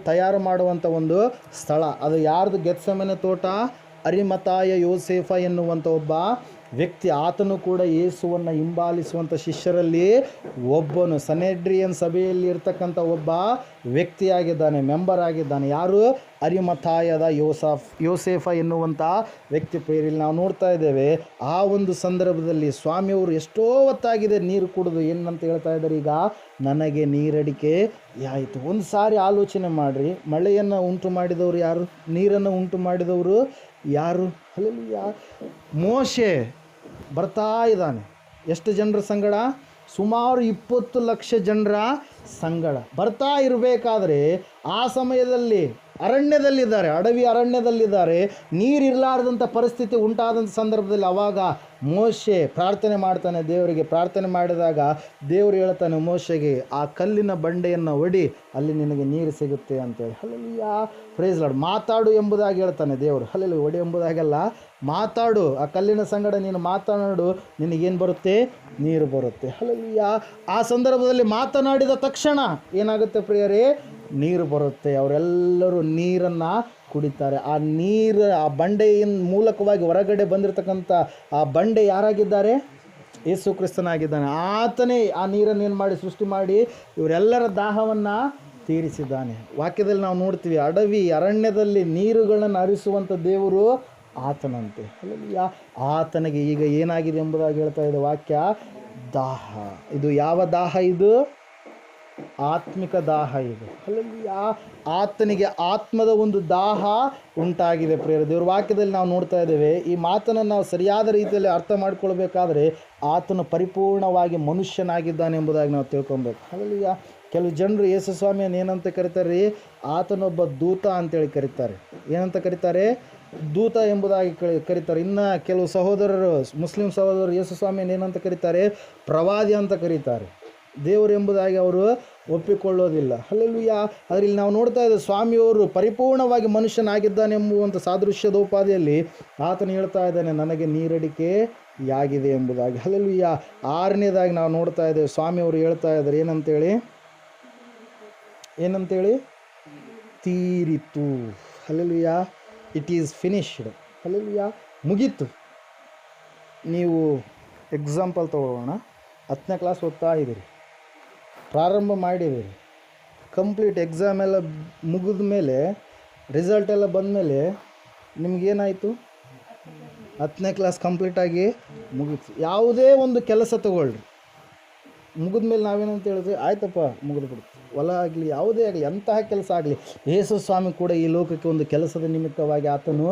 ತಯಾರು ಮಾಡುವಂಥ ಒಂದು ಸ್ಥಳ. ಅದು ಯಾರ್ದು? ಗೆತ್ಸೆಮನೆ ತೋಟ. ಅರಿಮತಾಯ ಯೋಸೇಫ ಎನ್ನುವಂಥ ಒಬ್ಬ ವ್ಯಕ್ತಿ, ಆತನು ಕೂಡ ಯೇಸುವನ್ನು ಹಿಂಬಾಲಿಸುವಂಥ ಶಿಷ್ಯರಲ್ಲಿ ಒಬ್ಬನು. ಸನೆಡ್ರಿಯನ್ ಸಭೆಯಲ್ಲಿ ಇರ್ತಕ್ಕಂಥ ಒಬ್ಬ ವ್ಯಕ್ತಿಯಾಗಿದ್ದಾನೆ, ಮೆಂಬರ್ ಆಗಿದ್ದಾನೆ. ಯಾರು? ಅರಿಮತಾಯದ ಯೋಸೇಫ ಎನ್ನುವಂಥ ವ್ಯಕ್ತಿ. ಪ್ರೇರಿಲ್ ನಾವು ನೋಡ್ತಾ ಇದ್ದೇವೆ. ಆ ಒಂದು ಸಂದರ್ಭದಲ್ಲಿ ಸ್ವಾಮಿಯವರು ಎಷ್ಟೋ ಹೊತ್ತಾಗಿದೆ ನೀರು ಕುಡಿದು ಏನಂತ ಹೇಳ್ತಾ ಇದ್ದಾರೆ? ಈಗ ನನಗೆ ನೀರಡಿಕೆ ಆಯಿತು. ಒಂದು ಸಾರಿ ಆಲೋಚನೆ ಮಾಡಿರಿ, ಮಳೆಯನ್ನು ಉಂಟು ಮಾಡಿದವರು ಯಾರು? ನೀರನ್ನು ಉಂಟು ಮಾಡಿದವರು ಯಾರು? ಹಲ್ಲೆಲೂಯಾ. ಮೋಶೆ ಬರ್ತಾ ಇದ್ದಾನೆ. ಎಷ್ಟು ಜನರ ಸಂಗಡ? ಸುಮಾರು 20 ಲಕ್ಷ ಜನರ ಸಂಗಡ ಬರ್ತಾ ಇರಬೇಕಾದ್ರೆ ಆ ಸಮಯದಲ್ಲಿ ಅರಣ್ಯದಲ್ಲಿದ್ದಾರೆ, ಅರಣ್ಯದಲ್ಲಿದ್ದಾರೆ. ನೀರಿರಲಾರ್ದಂಥ ಪರಿಸ್ಥಿತಿ ಉಂಟಾದಂಥ ಸಂದರ್ಭದಲ್ಲಿ ಅವಾಗ ಮೋಶೆ ಪ್ರಾರ್ಥನೆ ಮಾಡ್ತಾನೆ ದೇವರಿಗೆ. ಪ್ರಾರ್ಥನೆ ಮಾಡಿದಾಗ ದೇವರು ಹೇಳ್ತಾನೆ ಮೋಶೆಗೆ, ಆ ಕಲ್ಲಿನ ಬಂಡೆಯನ್ನು ಒಡಿ, ಅಲ್ಲಿ ನಿನಗೆ ನೀರು ಸಿಗುತ್ತೆ ಅಂತೇಳಿ. Hallelujah, praise Lord. ಮಾತಾಡು ಎಂಬುದಾಗಿ ಹೇಳ್ತಾನೆ ದೇವರು. ಹಲ್ಲೆಲೂಯಾ. ಒಡಿ ಎಂಬುದಾಗೆಲ್ಲ ಮಾತಾಡು, ಆ ಕಲ್ಲಿನ ಸಂಗಡ ನೀನು ಮಾತನಾಡು, ನಿನಗೇನು ಬರುತ್ತೆ? ನೀರು ಬರುತ್ತೆ. ಹಲ್ಲೆಲೂಯಾ. ಆ ಸಂದರ್ಭದಲ್ಲಿ ಮಾತನಾಡಿದ ತಕ್ಷಣ ಏನಾಗುತ್ತೆ ಪ್ರಿಯರೇ? ನೀರು ಬರುತ್ತೆ. ಅವರೆಲ್ಲರೂ ನೀರನ್ನು ಕುಡಿತಾರೆ. ಆ ನೀರು, ಆ ಬಂಡೆಯ ಮೂಲಕವಾಗಿ ಹೊರಗಡೆ ಬಂದಿರತಕ್ಕಂಥ ಆ ಬಂಡೆ ಯಾರಾಗಿದ್ದಾರೆ? ಯೇಸು ಕ್ರಿಸ್ತನಾಗಿದ್ದಾನೆ. ಆತನೇ ಆ ನೀರನ್ನು ಏನು ಮಾಡಿ ಸೃಷ್ಟಿ ಮಾಡಿ ಇವರೆಲ್ಲರ ದಾಹವನ್ನು ತೀರಿಸಿದ್ದಾನೆ. ವಾಕ್ಯದಲ್ಲಿ ನಾವು ನೋಡ್ತೀವಿ, ಅರಣ್ಯದಲ್ಲಿ ನೀರುಗಳನ್ನು ಹರಿಸುವಂಥ ದೇವರು ಆತನಂತೆ. ಹಲ್ಲೆಲೂಯಾ. ಆತನಿಗೆ ಈಗ ಏನಾಗಿದೆ ಎಂಬುದಾಗಿ ಹೇಳ್ತಾ ಇದೆ ವಾಕ್ಯ? ದಾಹ. ಇದು ಯಾವ ದಾಹ? ಇದು ಆತ್ಮಿಕ ದಾಹ. ಇದು ಹಲ್ಲೆಲೂಯಾ. ಆತನಿಗೆ ಆತ್ಮದ ಒಂದು ದಾಹ ಉಂಟಾಗಿದೆ ಪ್ರಿಯರೇ. ದೇವರ ವಾಕ್ಯದಲ್ಲಿ ನಾವು ನೋಡ್ತಾ ಇದ್ದೇವೆ. ಈ ಮಾತನ್ನು ನಾವು ಸರಿಯಾದ ರೀತಿಯಲ್ಲಿ ಅರ್ಥ ಮಾಡ್ಕೊಳ್ಬೇಕಾದ್ರೆ ಆತನು ಪರಿಪೂರ್ಣವಾಗಿ ಮನುಷ್ಯನಾಗಿದ್ದಾನೆ ಎಂಬುದಾಗಿ ನಾವು ತಿಳ್ಕೊಬೇಕು. ಹಲ್ಲೆಲೂಯಾ. ಕೆಲವು ಜನರು ಯೇಸು ಸ್ವಾಮಿಯನ್ನು ಏನಂತ ಕರೀತಾರೆ ರೀ? ಆತನೊಬ್ಬ ದೂತ ಅಂತೇಳಿ ಕರೀತಾರೆ. ಏನಂತ ಕರೀತಾರೆ? ದೂತ ಎಂಬುದಾಗಿ ಕರೀತಾರೆ. ಇನ್ನು ಕೆಲವು ಸಹೋದರರು, ಮುಸ್ಲಿಂ ಸಹೋದರರು ಯೇಸು ಸ್ವಾಮಿಯನ್ನು ಏನಂತ ಕರೀತಾರೆ? ಪ್ರವಾದಿ ಅಂತ ಕರೀತಾರೆ. ದೇವರು ಎಂಬುದಾಗಿ ಅವರು ಒಪ್ಪಿಕೊಳ್ಳೋದಿಲ್ಲ. ಹಲ್ಲೆಲೂಯಾ. ಆದರೆ ಇಲ್ಲಿ ನಾವು ನೋಡ್ತಾ ಇದ್ದೇವೆ ಸ್ವಾಮಿಯವರು ಪರಿಪೂರ್ಣವಾಗಿ ಮನುಷ್ಯನಾಗಿದ್ದಾನೆ ಎಂಬುವಂಥ ಸಾದೃಶ್ಯದೋಪಾದಿಯಲ್ಲಿ ಆತನು ಹೇಳ್ತಾ ಇದ್ದಾನೆ, ನನಗೆ ನೀರಡಿಕೆ ಯಾಗಿದೆ ಎಂಬುದಾಗಿ. ಹಲ್ಲೆಲೂಯಾ. 6ನೇದಾಗಿ ನಾವು ನೋಡ್ತಾ ಇದ್ದೇವೆ ಸ್ವಾಮಿಯವರು ಹೇಳ್ತಾ ಇದ್ದಾರೆ ಏನಂತೇಳಿ? ತೀರಿತು. Hallelujah. It is finished. Hallelujah. ಮುಗೀತು. ನೀವು ಎಕ್ಸಾಂಪಲ್ ತಗೊಳ್ಳೋಣ. 10ನೇ ಕ್ಲಾಸ್ ಓದ್ತಾ ಇದ್ದೀರಿ, ಪ್ರಾರಂಭ ಮಾಡಿದ್ದೀರಿ, ಕಂಪ್ಲೀಟ್ ಎಕ್ಸಾಮ್ ಎಲ್ಲ ಮುಗಿದ ಮೇಲೆ, ರಿಸಲ್ಟ್ ಎಲ್ಲ ಬಂದಮೇಲೆ ನಿಮಗೇನಾಯಿತು? 10ನೇ ಕ್ಲಾಸ್ ಕಂಪ್ಲೀಟಾಗಿ ಮುಗೀತು. ಯಾವುದೇ ಒಂದು ಕೆಲಸ ತಗೊಳ್ರಿ, ಮುಗಿದ ಮೇಲೆ ನಾವೇನಂತ ಹೇಳಿದ್ವಿ? ಆಯ್ತಪ್ಪ ಮುಗಿದ್ಬಿಡ್ತು. ಹೊಲ ಆಗಲಿ, ಯಾವುದೇ ಆಗಲಿ, ಎಂತಹ ಕೆಲಸ ಆಗಲಿ, ಯೇಸು ಸ್ವಾಮಿ ಕೂಡ ಈ ಲೋಕಕ್ಕೆ ಒಂದು ಕೆಲಸದ ನಿಮಿತ್ತವಾಗಿ ಆತನು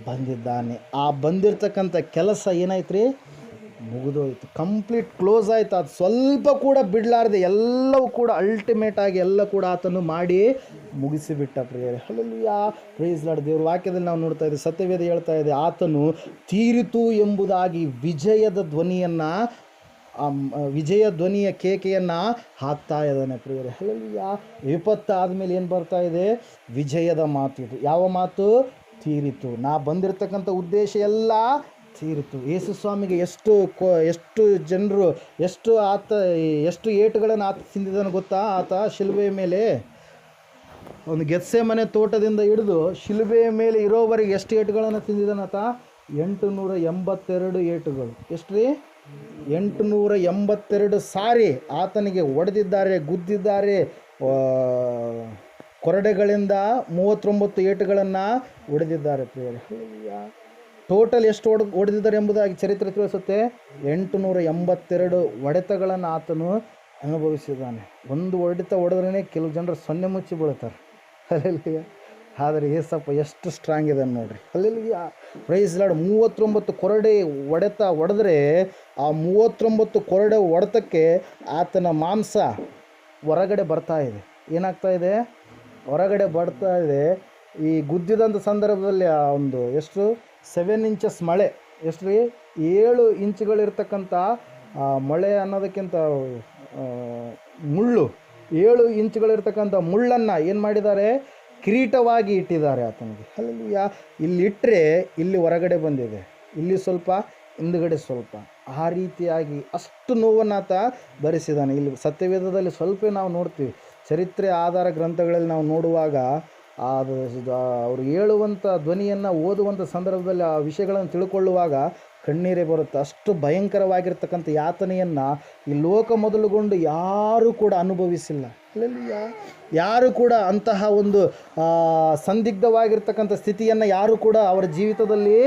ಬಂದಿದ್ದಾನೆ. ಆ ಬಂದಿರತಕ್ಕಂಥ ಕೆಲಸ ಏನಾಯ್ತು ರೀ? ಮುಗಿದೋಯ್ತು. ಕಂಪ್ಲೀಟ್ ಕ್ಲೋಸ್ ಆಯಿತು. ಅದು ಸ್ವಲ್ಪ ಕೂಡ ಬಿಡಲಾರ್ದೆ ಎಲ್ಲವೂ ಕೂಡ ಅಲ್ಟಿಮೇಟ್ ಆಗಿ ಎಲ್ಲ ಕೂಡ ಆತನು ಮಾಡಿ ಮುಗಿಸಿಬಿಟ್ಟ ಪ್ರಿಯರೇ. ಹಲ್ಲೆಲೂಯಾ. Praise Lord. ದೇವ್ರ ವಾಕ್ಯದಲ್ಲಿ ನಾವು ನೋಡ್ತಾ ಇದ್ದೀವಿ, ಸತ್ಯವೇದ ಹೇಳ್ತಾ ಇದೆ, ಆತನು ತೀರಿತು ಎಂಬುದಾಗಿ ವಿಜಯದ ಧ್ವನಿಯ ಕೇಕೆಯನ್ನು ಹಾಕ್ತಾ ಇದ್ದಾನೆ ಪ್ರಿಯರೇ. ಹಲ್ಲೆಲೂಯಾ. ವಿಪತ್ತು ಆದಮೇಲೆ ಏನು ಬರ್ತಾ ಇದೆ? ವಿಜಯದ ಮಾತು. ಇದು ಯಾವ ಮಾತು? ತೀರಿತು. ನಾ ಬಂದಿರತಕ್ಕಂಥ ಉದ್ದೇಶ ಎಲ್ಲ ತೀರಿತು. ಯೇಸು ಸ್ವಾಮಿಗೆ ಎಷ್ಟು ಜನರು ಎಷ್ಟು ಏಟುಗಳನ್ನು ಆತ ತಿಂದಿದ್ದಾನೆ ಗೊತ್ತಾ? ಆತ ಶಿಲುಬೆಯ ಮೇಲೆ ಒಂದು ಗೆತ್ಸೆಮನೆ ತೋಟದಿಂದ ಹಿಡಿದು ಶಿಲುಬೆಯ ಮೇಲೆ ಇರೋವರೆಗೆ ಎಷ್ಟು ಏಟುಗಳನ್ನು ತಿಂದಿದ್ದಾನೆ ಆತ? 882 ಏಟುಗಳು. ಎಷ್ಟು ರೀ? 882 ಸಾರಿ ಆತನಿಗೆ ಹೊಡೆದಿದ್ದಾರೆ, ಗುದ್ದಿದ್ದಾರೆ. ಕೊರಡೆಗಳಿಂದ 39 ಏಟುಗಳನ್ನು ಹೊಡೆದಿದ್ದಾರೆ ಪ್ರಿಯರೇ. ಟೋಟಲ್ ಎಷ್ಟು ಹೊಡೆದಿದ್ದಾರೆ ಎಂಬುದಾಗಿ ಚರಿತ್ರೆ ತಿಳಿಸುತ್ತೆ. 882 ಹೊಡೆತಗಳನ್ನು ಆತನು ಅನುಭವಿಸಿದ್ದಾನೆ. ಒಂದು ಹೊಡೆತ ಹೊಡೆದ್ರೇ ಕೆಲವು ಜನರು ಸೊನ್ನೆ ಮುಚ್ಚಿ ಬೀಳ್ತಾರೆ. ಅಲ್ಲೆಲ್ಲಿಯ ಆದರೆ ಏಸಪ್ಪ ಎಷ್ಟು ಸ್ಟ್ರಾಂಗ್ ಇದೆ ನೋಡ್ರಿ. ಅಲ್ಲೆಲ್ಲಿಯ ಪ್ರೈಸ್ ಲಾರ್ಡ್. 39 ಕೊರಡೆ ಹೊಡೆದ್ರೆ ಆ 39 ಕೊರಡೆ ಹೊಡೆತಕ್ಕೆ ಆತನ ಮಾಂಸ ಹೊರಗಡೆ ಬರ್ತಾ ಇದೆ. ಏನಾಗ್ತಾ ಇದೆ? ಹೊರಗಡೆ ಬರ್ತಾ ಇದೆ. ಈ ಗುದ್ದಿದಂಥ ಸಂದರ್ಭದಲ್ಲಿ ಆ ಒಂದು 7 ಇಂಚಸ್ ಮಳೆ, ಎಷ್ಟು ರೀ? 7 ಇಂಚುಗಳಿರ್ತಕ್ಕಂಥ ಮಳೆ ಅನ್ನೋದಕ್ಕಿಂತ ಮುಳ್ಳು, 7 ಇಂಚುಗಳಿರ್ತಕ್ಕಂಥ ಮುಳ್ಳನ್ನು ಏನು ಮಾಡಿದ್ದಾರೆ? ಕಿರೀಟವಾಗಿ ಇಟ್ಟಿದ್ದಾರೆ ಆತನಿಗೆ. ಅಲ್ಲಿ ಇಲ್ಲಿಟ್ಟರೆ ಇಲ್ಲಿ ಹೊರಗಡೆ ಬಂದಿದೆ, ಇಲ್ಲಿ ಸ್ವಲ್ಪ, ಹಿಂದುಗಡೆ ಸ್ವಲ್ಪ, ಆ ರೀತಿಯಾಗಿ ಅಷ್ಟು ನೋವನ್ನು ಆತ ಭರಿಸಿದ್ದಾನೆ. ಇಲ್ಲಿ ಸತ್ಯವೇದದಲ್ಲಿ ಸ್ವಲ್ಪ ನಾವು ನೋಡ್ತೀವಿ, ಚರಿತ್ರೆ ಆಧಾರ ಗ್ರಂಥಗಳಲ್ಲಿ ನಾವು ನೋಡುವಾಗ ಅವರು ಹೇಳುವಂಥ ಧ್ವನಿಯನ್ನು ಓದುವಂಥ ಸಂದರ್ಭದಲ್ಲಿ ಆ ವಿಷಯಗಳನ್ನು ತಿಳ್ಕೊಳ್ಳುವಾಗ ಕಣ್ಣೀರೇ ಬರುತ್ತೆ. ಅಷ್ಟು ಭಯಂಕರವಾಗಿರ್ತಕ್ಕಂಥ ಯಾತನೆಯನ್ನು ಈ ಲೋಕ ಮೊದಲುಗೊಂಡು ಯಾರೂ ಕೂಡ ಅನುಭವಿಸಿಲ್ಲ. ಯಾರು ಕೂಡ ಅಂತಹ ಒಂದು ಸಂದಿಗ್ಧವಾಗಿರ್ತಕ್ಕಂಥ ಸ್ಥಿತಿಯನ್ನು ಯಾರು ಕೂಡ ಅವರ ಜೀವಿತದಲ್ಲಿ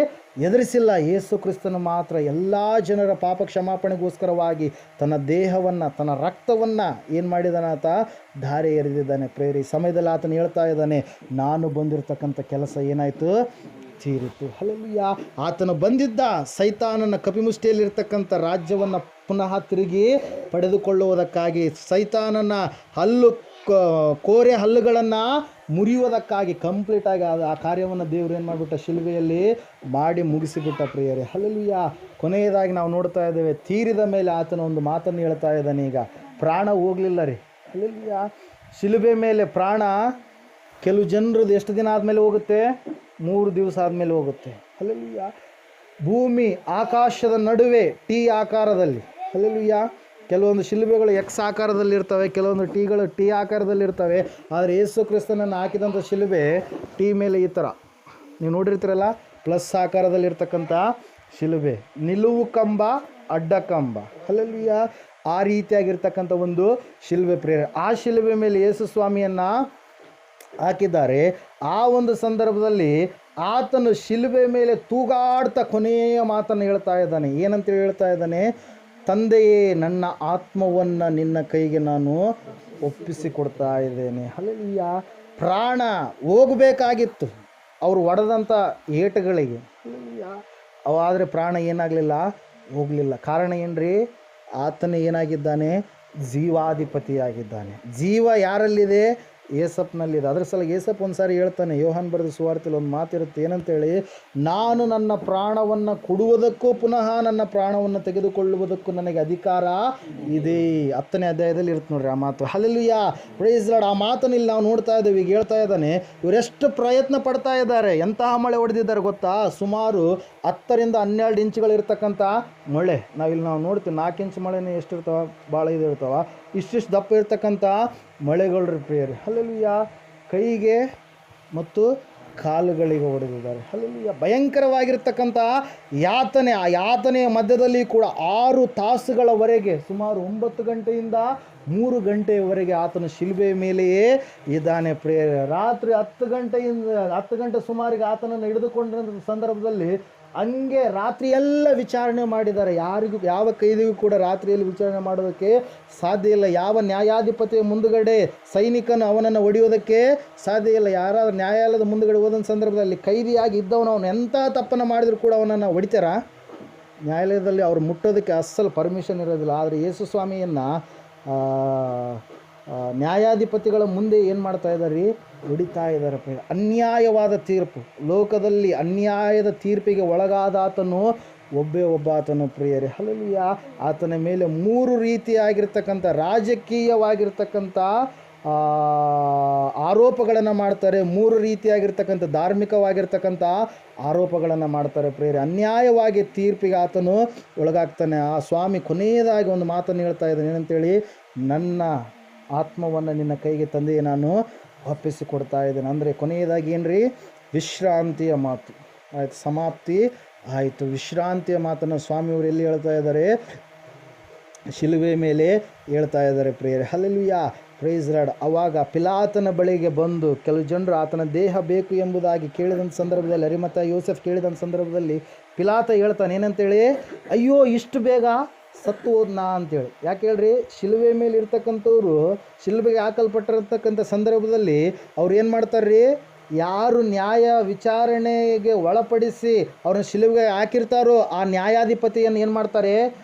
ಎದುರಿಸಿಲ್ಲ. ಯೇಸು ಕ್ರಿಸ್ತನು ಮಾತ್ರ ಎಲ್ಲ ಜನರ ಪಾಪ ಕ್ಷಮಾಪಣೆಗೋಸ್ಕರವಾಗಿ ತನ್ನ ದೇಹವನ್ನು, ತನ್ನ ರಕ್ತವನ್ನು ಏನು ಮಾಡಿದಾನೆ? ಆತ ಧಾರೆ ಎರೆದಿದ್ದಾನೆ. ಪ್ರೇರಿ ಸಮಯದಲ್ಲಿ ಆತನು ಹೇಳ್ತಾ ಇದ್ದಾನೆ, ನಾನು ಬಂದಿರತಕ್ಕಂಥ ಕೆಲಸ ಏನಾಯಿತು? ತೀರಿತು. ಹಲ್ಲೆಲೂಯಾ. ಆತನು ಬಂದಿದ್ದ ಸೈತಾನನ ಕಪಿಮುಷ್ಟಿಯಲ್ಲಿರ್ತಕ್ಕಂಥ ರಾಜ್ಯವನ್ನು ಪುನಃ ತಿರುಗಿ ಪಡೆದುಕೊಳ್ಳುವುದಕ್ಕಾಗಿ, ಸೈತಾನನ ಕೋರೆ ಹಲ್ಲುಗಳನ್ನು ಮುರಿಯುವುದಕ್ಕಾಗಿ ಕಂಪ್ಲೀಟಾಗಿ ಆ ಕಾರ್ಯವನ್ನು ದೇವರು ಏನು ಮಾಡಿಬಿಟ್ಟ? ಶಿಲುಬೆಯಲ್ಲಿ ಮಾಡಿ ಮುಗಿಸಿಬಿಟ್ಟ ಪ್ರಿಯರೇ. ಹಲ್ಲೆಲೂಯಾ. ಕೊನೆಯದಾಗಿ ನಾವು ನೋಡ್ತಾ ಇದ್ದೇವೆ, ತೀರಿದ ಮೇಲೆ ಆತನ ಒಂದು ಮಾತನ್ನು ಹೇಳ್ತಾ ಇದ್ದಾನೆ. ಈಗ ಪ್ರಾಣ ಹೋಗಲಿಲ್ಲ ರೀ. ಹಲ್ಲೆಲೂಯಾ. ಶಿಲುಬೆ ಮೇಲೆ ಪ್ರಾಣ ಕೆಲವು ಜನರದ್ದು ಎಷ್ಟು ದಿನ ಆದಮೇಲೆ ಹೋಗುತ್ತೆ? 3 ದಿವಸ ಆದಮೇಲೆ ಹೋಗುತ್ತೆ. ಹಲ್ಲೆಲೂಯಾ. ಭೂಮಿ ಆಕಾಶದ ನಡುವೆ ಟಿ ಆಕಾರದಲ್ಲಿ. ಹಲ್ಲೆಲೂಯಾ. ಕೆಲವೊಂದು ಶಿಲುಬೆಗಳು ಎಕ್ಸ್ ಆಕಾರದಲ್ಲಿರ್ತವೆ, ಕೆಲವೊಂದು ಟಿಗಳು ಟಿ ಆಕಾರದಲ್ಲಿರ್ತವೆ. ಆದರೆ ಯೇಸು ಕ್ರಿಸ್ತನನ್ನು ಹಾಕಿದಂಥ ಶಿಲುಬೆ ಟಿ ಮೇಲೆ ಈ ಥರ ನೀವು ನೋಡಿರ್ತೀರಲ್ಲ, ಪ್ಲಸ್ ಆಕಾರದಲ್ಲಿರ್ತಕ್ಕಂಥ ಶಿಲುಬೆ, ನಿಲುವು ಕಂಬ, ಅಡ್ಡ ಕಂಬ. ಹಲ್ಲೆಲೂಯಾ. ಆ ರೀತಿಯಾಗಿರ್ತಕ್ಕಂಥ ಒಂದು ಶಿಲುಬೆ ಪ್ರೇರೆ. ಆ ಶಿಲುಬೆ ಮೇಲೆ ಯೇಸು ಸ್ವಾಮಿಯನ್ನು ಹಾಕಿದ್ದಾರೆ. ಆ ಒಂದು ಸಂದರ್ಭದಲ್ಲಿ ಆತನು ಶಿಲುಬೆ ಮೇಲೆ ತೂಗಾಡ್ತಾ ಕೊನೆಯ ಮಾತನ್ನು ಹೇಳ್ತಾ ಇದ್ದಾನೆ. ಏನಂತೇಳಿ ಹೇಳ್ತಾ ಇದ್ದಾನೆ? ತಂದೆಯೇ, ನನ್ನ ಆತ್ಮವನ್ನು ನಿನ್ನ ಕೈಗೆ ನಾನು ಒಪ್ಪಿಸಿಕೊಡ್ತಾ ಇದ್ದೇನೆ. ಹಲ್ಲೆಲೂಯಾ. ಪ್ರಾಣ ಹೋಗಬೇಕಾಗಿತ್ತು ಅವರು ಹೊಡೆದಂಥ ಏಟುಗಳಿಗೆ. ಹಲ್ಲೆಲೂಯಾ. ಆದರೆ ಪ್ರಾಣ ಏನಾಗಲಿಲ್ಲ? ಹೋಗಲಿಲ್ಲ. ಕಾರಣ ಏನ್ರಿ? ಆತನೇ ಏನಾಗಿದ್ದಾನೆ? ಜೀವಾಧಿಪತಿಯಾಗಿದ್ದಾನೆ. ಜೀವ ಯಾರಲ್ಲಿದೆ? ಏಸಪ್ಪನಲ್ಲಿದೆ. ಅದರ ಸಲ ಏಸಪ್ಪ ಒಂದು ಸಾರಿ ಹೇಳ್ತಾನೆ, ಯೋಹಾನ್ ಬರೆದ ಸುವಾರ್ತೆಯಲ್ಲಿ ಒಂದು ಮಾತಿರುತ್ತೆ. ಏನಂತೇಳಿ, ನಾನು ನನ್ನ ಪ್ರಾಣವನ್ನು ಕೊಡುವುದಕ್ಕೂ ಪುನಃ ನನ್ನ ಪ್ರಾಣವನ್ನು ತೆಗೆದುಕೊಳ್ಳುವುದಕ್ಕೂ ನನಗೆ ಅಧಿಕಾರ ಇದೆ. 10ನೇ ಅಧ್ಯಾಯದಲ್ಲಿ ಇರುತ್ತೆ ನೋಡ್ರಿ ಆ ಮಾತು. ಹಲ್ಲೆಲೂಯಾ. Praise Lord. ಆ ಮಾತನ್ನು ಇಲ್ಲಿ ನಾವು ನೋಡ್ತಾ ಇದ್ದೇವೆ. ಈಗ ಹೇಳ್ತಾ ಇದ್ದಾನೆ, ಇವರೆಷ್ಟು ಪ್ರಯತ್ನ ಪಡ್ತಾ ಇದ್ದಾರೆ. ಎಂತಹ ಮಳೆ ಹೊಡೆದಿದ್ದಾರೆ ಗೊತ್ತಾ? ಸುಮಾರು 10 ರಿಂದ 12 ಇಂಚುಗಳಿರ್ತಕ್ಕಂಥ ಮಳೆ. ನಾವಿಲ್ಲಿ ನಾವು ನೋಡ್ತೀವಿ 4 ಇಂಚು ಮಳೆನೇ ಎಷ್ಟಿರ್ತಾವ? ಭಾಳ ಇದು ಇರ್ತಾವ. ಇಷ್ಟಿಷ್ಟು ದಪ್ಪ ಇರ್ತಕ್ಕಂಥ ಮಳೆಗಳು ಪ್ರಿಯರೇ. ಹಲ್ಲೆಲೂಯಾ. ಕೈಗೆ ಮತ್ತು ಕಾಲುಗಳಿಗೆ ಹೊಡೆದಿದ್ದಾರೆ. ಹಲ್ಲೆಲೂಯಾ. ಭಯಂಕರವಾಗಿರ್ತಕ್ಕಂಥ ಯಾತನೆ. ಆ ಯಾತನೆಯ ಮಧ್ಯದಲ್ಲಿ ಕೂಡ 6 ತಾಸುಗಳವರೆಗೆ, ಸುಮಾರು 9 ಗಂಟೆಯಿಂದ 3 ಗಂಟೆಯವರೆಗೆ ಆತನು ಶಿಲುಬೆಯ ಮೇಲೆಯೇ ಇದ್ದಾನೆ ಪ್ರಿಯರೇ. ರಾತ್ರಿ 10 ಗಂಟೆ ಸುಮಾರಿಗೆ ಆತನನ್ನು ಹಿಡಿದುಕೊಂಡ ಸಂದರ್ಭದಲ್ಲಿ ಹಂಗೆ ರಾತ್ರಿ ಎಲ್ಲ ವಿಚಾರಣೆ ಮಾಡಿದ್ದಾರೆ. ಯಾವ ಕೈದಿಗೂ ಕೂಡ ರಾತ್ರಿಯಲ್ಲಿ ವಿಚಾರಣೆ ಮಾಡೋದಕ್ಕೆ ಸಾಧ್ಯ ಇಲ್ಲ. ಯಾವ ನ್ಯಾಯಾಧಿಪತಿಯ ಮುಂದುಗಡೆ ಸೈನಿಕನು ಅವನನ್ನು ಹೊಡೆಯೋದಕ್ಕೆ ಸಾಧ್ಯ ಇಲ್ಲ. ಯಾರಾದ್ರೂ ನ್ಯಾಯಾಲಯದ ಮುಂದುಗಡೆ ಹೋದ ಸಂದರ್ಭದಲ್ಲಿ ಕೈದಿಯಾಗಿ ಇದ್ದವನು ಅವನು ಎಂಥ ತಪ್ಪನ್ನು ಮಾಡಿದರೂ ಕೂಡ ಅವನನ್ನು ಹೊಡಿತಾರ? ನ್ಯಾಯಾಲಯದಲ್ಲಿ ಅವ್ರು ಮುಟ್ಟೋದಕ್ಕೆ ಅಸಲು ಪರ್ಮಿಷನ್ ಇರೋದಿಲ್ಲ. ಆದರೆ ಯೇಸು ಸ್ವಾಮಿಯನ್ನು ನ್ಯಾಯಾಧಿಪತಿಗಳ ಮುಂದೆ ಏನು ಮಾಡ್ತಾ ಇದ್ದಾರೆ ರೀ? ಹೊಡಿತಾ ಇದ್ದಾರೆ. ಅನ್ಯಾಯವಾದ ತೀರ್ಪು, ಲೋಕದಲ್ಲಿ ಅನ್ಯಾಯದ ತೀರ್ಪಿಗೆ ಒಳಗಾದ ಆತನು ಒಬ್ಬ ಆತನು ಪ್ರಿಯರೇ. ಹಲ್ಲೆಲೂಯಾ. ಆತನ ಮೇಲೆ 3 ರೀತಿಯಾಗಿರ್ತಕ್ಕಂಥ ರಾಜಕೀಯವಾಗಿರ್ತಕ್ಕಂಥ ಆರೋಪಗಳನ್ನು ಮಾಡ್ತಾರೆ. 3 ರೀತಿಯಾಗಿರ್ತಕ್ಕಂಥ ಧಾರ್ಮಿಕವಾಗಿರ್ತಕ್ಕಂಥ ಆರೋಪಗಳನ್ನು ಮಾಡ್ತಾರೆ ಪ್ರಿಯರೇ. ಅನ್ಯಾಯವಾಗಿ ತೀರ್ಪಿಗೆ ಆತನು ಒಳಗಾಗ್ತಾನೆ. ಆ ಸ್ವಾಮಿ ಕೊನೆಯದಾಗಿ ಒಂದು ಮಾತನ್ನು ಹೇಳ್ತಾ ಇದ್ದಾನೆ, ಏನಂತೇಳಿ, ನನ್ನ ಆತ್ಮವನ್ನು ನಿನ್ನ ಕೈಗೆ ತಂದೆ ನಾನು ಒಪ್ಪಿಸಿಕೊಡ್ತಾ ಇದ್ದೇನೆ. ಅಂದರೆ ಕೊನೆಯದಾಗಿ ಏನ್ರಿ, ವಿಶ್ರಾಂತಿಯ ಮಾತು ಆಯಿತು, ಸಮಾಪ್ತಿ ಆಯಿತು. ವಿಶ್ರಾಂತಿಯ ಮಾತನ್ನು ಸ್ವಾಮಿಯವರು ಎಲ್ಲಿ ಹೇಳ್ತಾ ಇದ್ದಾರೆ, ಶಿಲುವೆ ಮೇಲೆ ಹೇಳ್ತಾ ಇದ್ದಾರೆ ಪ್ರಿಯರೇ. Hallelujah, praise Lord. ಆವಾಗ ಪಿಲಾತನ ಬಳಿಗೆ ಬಂದು ಕೆಲವು ಜನರು ಆತನ ದೇಹ ಬೇಕು ಎಂಬುದಾಗಿ ಕೇಳಿದಂಥ ಸಂದರ್ಭದಲ್ಲಿ, ಅರಿಮಥ ಯೋಸೆಫ್ ಕೇಳಿದಂಥ ಸಂದರ್ಭದಲ್ಲಿ ಪಿಲಾತ ಹೇಳ್ತಾನೆ ಏನಂತೇಳಿ, ಅಯ್ಯೋ ಇಷ್ಟು ಬೇಗ ಸತ್ತು ಹೋದ್ನಾ ಅಂತೇಳಿ. ಯಾಕೆ ಹೇಳ್ರಿ, ಶಿಲುವೆ ಮೇಲೆ ಇರ್ತಕ್ಕಂಥವ್ರು, ಶಿಲುಬೆಗೆ ಹಾಕಲ್ಪಟ್ಟಿರ್ತಕ್ಕಂಥ ಸಂದರ್ಭದಲ್ಲಿ ಅವ್ರು ಏನು ಮಾಡ್ತಾರ್ರಿ, ಯಾರು ನ್ಯಾಯ ವಿಚಾರಣೆಗೆ ಒಳಪಡಿಸಿ ಅವ್ರನ್ನ ಶಿಲುಬೆಗೆ ಹಾಕಿರ್ತಾರೋ ಆ ನ್ಯಾಯಾಧಿಪತಿಯನ್ನು ಏನು ಮಾಡ್ತಾರೆ,